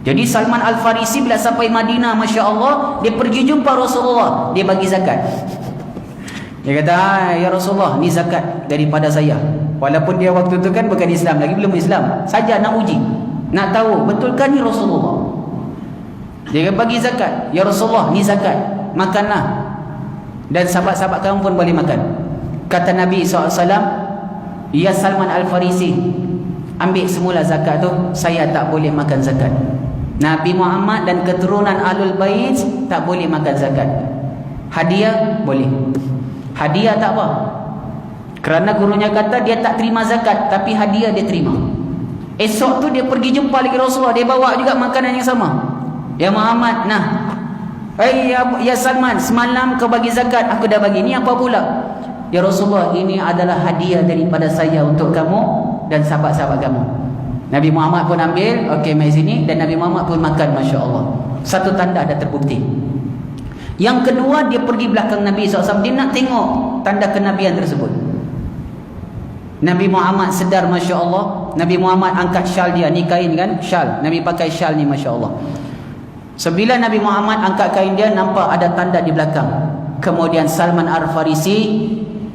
Jadi Salman Al-Farisi bila sampai Madinah, Masya Allah, dia pergi jumpa Rasulullah, dia bagi zakat. Dia kata, ya Rasulullah, ni zakat daripada saya. Walaupun dia waktu itu kan bukan Islam lagi, belum Islam, saja nak uji, nak tahu betulkah ni Rasulullah. Dia bagi zakat. Ya Rasulullah, ni zakat, makanlah, dan sahabat-sahabat kamu pun boleh makan. Kata Nabi SAW, ya Salman Al-Farisi, ambil semula zakat tu, saya tak boleh makan zakat. Nabi Muhammad dan keturunan Ahlul Bait tak boleh makan zakat. Hadiah boleh. Hadiah tak apa, kerana gurunya kata dia tak terima zakat, tapi hadiah dia terima. Esok tu dia pergi jumpa lagi Rasulullah, dia bawa juga makanan yang sama. Ya Muhammad, nah, ya Salman, semalam kau bagi zakat, aku dah bagi. Ni apa pula? Ya Rasulullah, ini adalah hadiah daripada saya untuk kamu dan sahabat-sahabat kamu. Nabi Muhammad pun ambil, okey, mari sini, dan Nabi Muhammad pun makan. Masya Allah. Satu tanda ada terbukti. Yang kedua, dia pergi belakang Nabi SAW, dia nak tengok tanda kenabian tersebut. Nabi Muhammad sedar, Masya Allah. Nabi Muhammad angkat syal dia, ni kain kan, syal, Nabi pakai syal ni, Masya Allah. Sebila Nabi Muhammad angkat kain dia, nampak ada tanda di belakang. Kemudian Salman Al-Farisi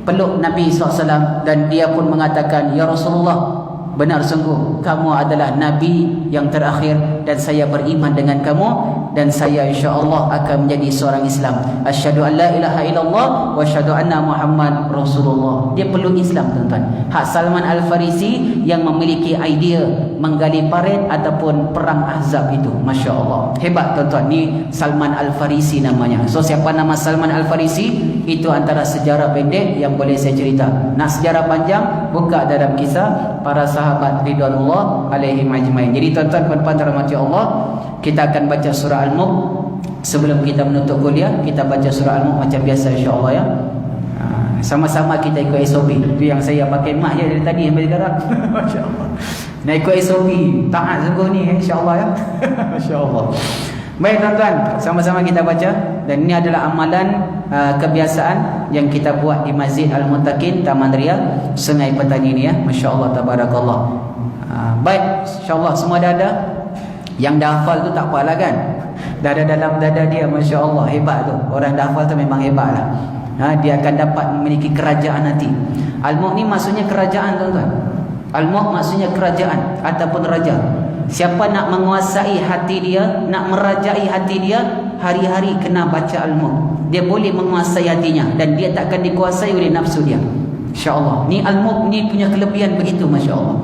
peluk Nabi SAW, dan dia pun mengatakan, ya Rasulullah, benar sungguh kamu adalah Nabi yang terakhir, dan saya beriman dengan kamu. dan saya insya-Allah akan menjadi seorang Islam. Asyhadu an la ilaha illallah wa asyhadu anna Muhammad Rasulullah. Dia perlu Islam tuan-tuan. Hak Salman Al-Farisi yang memiliki idea menggali parit ataupun perang Ahzab itu. Masya-Allah. Hebat tuan-tuan. Ni Salman Al-Farisi namanya. So siapa nama Salman Al-Farisi? Itu antara sejarah pendek yang boleh saya cerita. Nak sejarah panjang, buka dalam kisah para sahabat ridwanullah alaihim ajmain. Jadi tuan-tuan puan-puan dirahmati Allah, kita akan baca surah Al-Mulk. Sebelum kita menutup kuliah, kita baca surah Al-Mulk macam biasa insya-Allah ya. Sama-sama kita ikut SOP. Itu yang saya pakai mak je dari tadi sampai sekarang. Masya-Allah. Nak ikut SOP. Taat sungguh ni insya-Allah ya. Masya-Allah. Baik tuan-tuan, sama-sama kita baca. Dan ini adalah amalan kebiasaan yang kita buat di Masjid Al-Muttaqin Taman Ria Sungai Petani ni ya. Masya-Allah tabarakallah. Baik, insya-Allah semua dah ada. Yang dah hafal tu tak apalah kan. Dah ada dalam dada dia, masya-Allah, hebat tu. Orang dah hafal tu memang hebatlah. Dia akan dapat memiliki kerajaan nanti. Al-Mulk ni maksudnya kerajaan tuan-tuan. Al-Mulk maksudnya kerajaan ataupun raja. Siapa nak menguasai hati dia, nak merajai hati dia, hari-hari kena baca Al-Mulk. Dia boleh menguasai hatinya dan dia tak akan dikuasai oleh nafsu dia. Insya-Allah. Ni Al-Mulk ni punya kelebihan begitu, masya-Allah.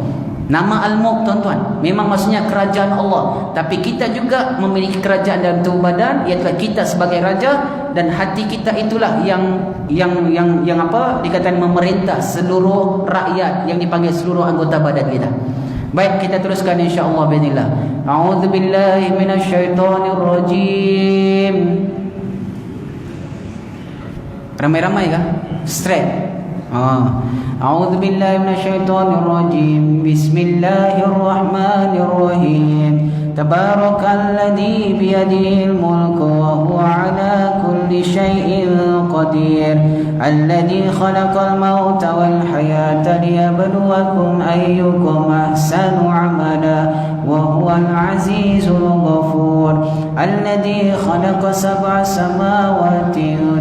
Nama Al-Mulk tuan-tuan memang maksudnya kerajaan Allah. Tapi kita juga memiliki kerajaan dalam tubuh badan, iaitu kita sebagai raja, dan hati kita itulah yang apa dikatakan memerintah seluruh rakyat, yang dipanggil seluruh anggota badan kita. Baik, kita teruskan insya-Allah bismillah. A'udzubillahi minasyaitonirrajim. Ramai-ramai kah? Straight. أعوذ بالله من الشيطان الرجيم بسم الله الرحمن الرحيم تبارك الذي بيده الملك وهو على كل شيء قدير الذي خلق الموت والحياة ليبلوكم أيكم أحسن عملا وهو العزيز الغفور الذي خلق 7 سماوات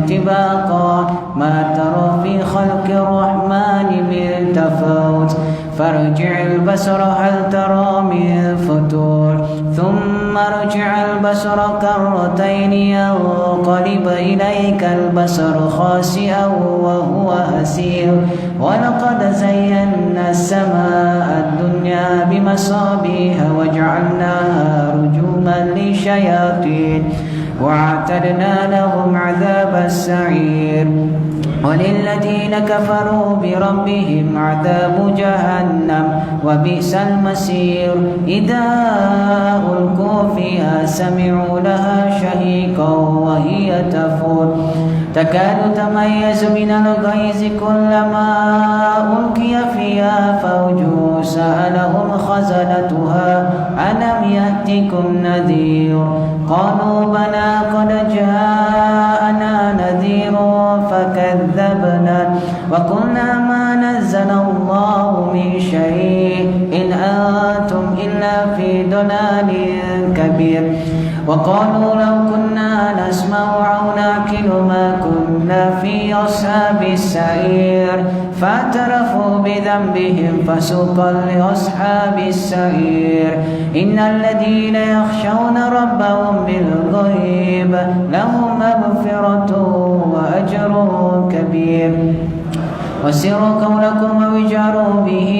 طباقا ما ترى في خلق الرحمن من تفاوت فارجع البصر هل ترى من فطور ثم ارجع البصر كرتين ينقلب إليك البصر خاسئا وهو حسير ولقد زينا السماء الدنيا بمصابيح وجعلناها رجوما للشياطين وأعتدنا لهم عذاب السعير وللذين كفروا بربهم عذاب جهنم وبئس المصير إذا ألقوا فيها سمعوا لها شهيقا وهي تفور تكاد تميز من الغيظ كلما ألقي فيها فوج سألهم خزنتها ألم يأتكم نذير قالوا بلى قد جاءنا نذير فكذبنا وقلنا ما نزل الله من شيء إن أنتم إلا في ضلال كبير وقالوا لو كنا نسمع أو نعقل ما كنا في أصحاب السعير فاعترفوا بذنبهم فسوقا لأصحاب السعير إن الذين يخشون ربهم بالغيب لهم مغفرة وأجر كبير وسروا قولكم واجهروا به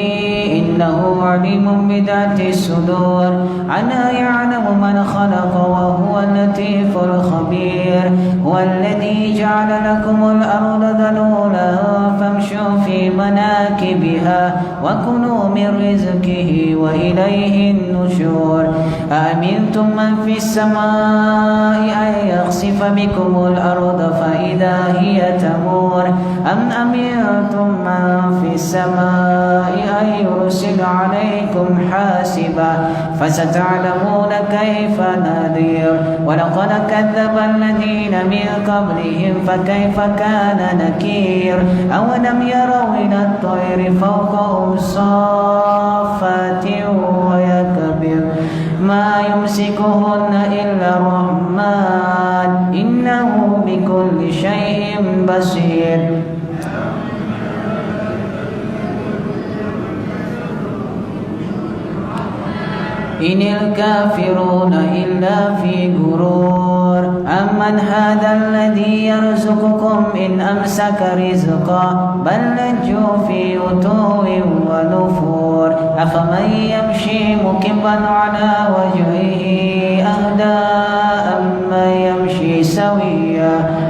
إنه عليم بذات الصدور ألا يعلم من خلق وهو اللطيف الخبير هو الذي جعل لكم الأرض ذلولا فامشوا في مناكبها وكلوا من رزقه وإليه النشور أأمنتم من في السماء أن يخسف بكم الأرض فإذا هي تمور أم أمنتم من في السماء أن يرسل عليكم حاسبا فستعلمون كيف نذير ولقد كذب الذين من قبلهم فكيف كان نكير أولم يروا إلى الطير فوقهم صافات ويكبر ما يمسكهن إلا الرحمن إنه بكل شيء بصير إن الكافرون إلا في غرور أمن هذا الذي يرزقكم إن أمسك رزقا بل لجوا في عتو ونفور أفمن يمشي مكبا على وجهه أهدى أمن يمشي سويا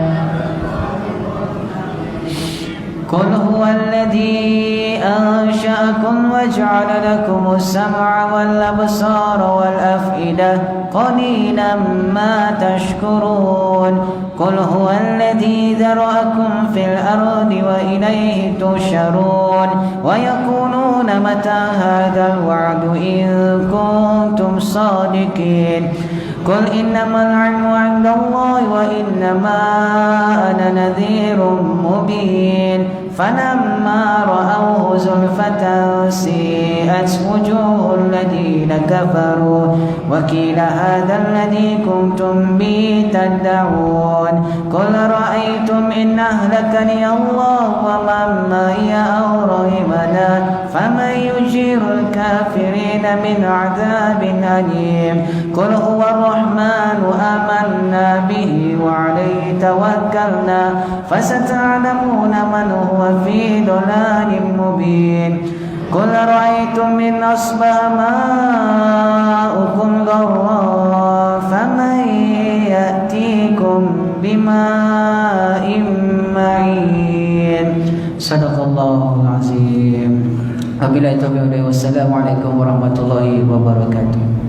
قل هو الذي أنشأكم وجعل لكم السمع والأبصار والأفئدة قليلا ما تشكرون قل هو الذي ذرأكم في الأرض وإليه تحشرون ويقولون متى هذا الوعد إن كنتم صادقين قل إنما العلم عند الله وإنما أنا نذير مبين فلما رأوه زلفة سيئت وجوه الذين كفروا وقيل هذا الذي كنتم به تدعون قل رأيتم إن أهلكني الله ومن معي أو رحمنا فمن يجير الكافرين من عذاب أليم قل هو الرحمن آمنا به وعليه توكلنا فستعلمون من هو في ضلال مبين قل رأيتم إن أصبح ماؤكم غورا فمن يأتيكم بماء معين صدق الله العظيم. Wabillahi taufiq. Wassalamualaikum warahmatullahi wabarakatuh.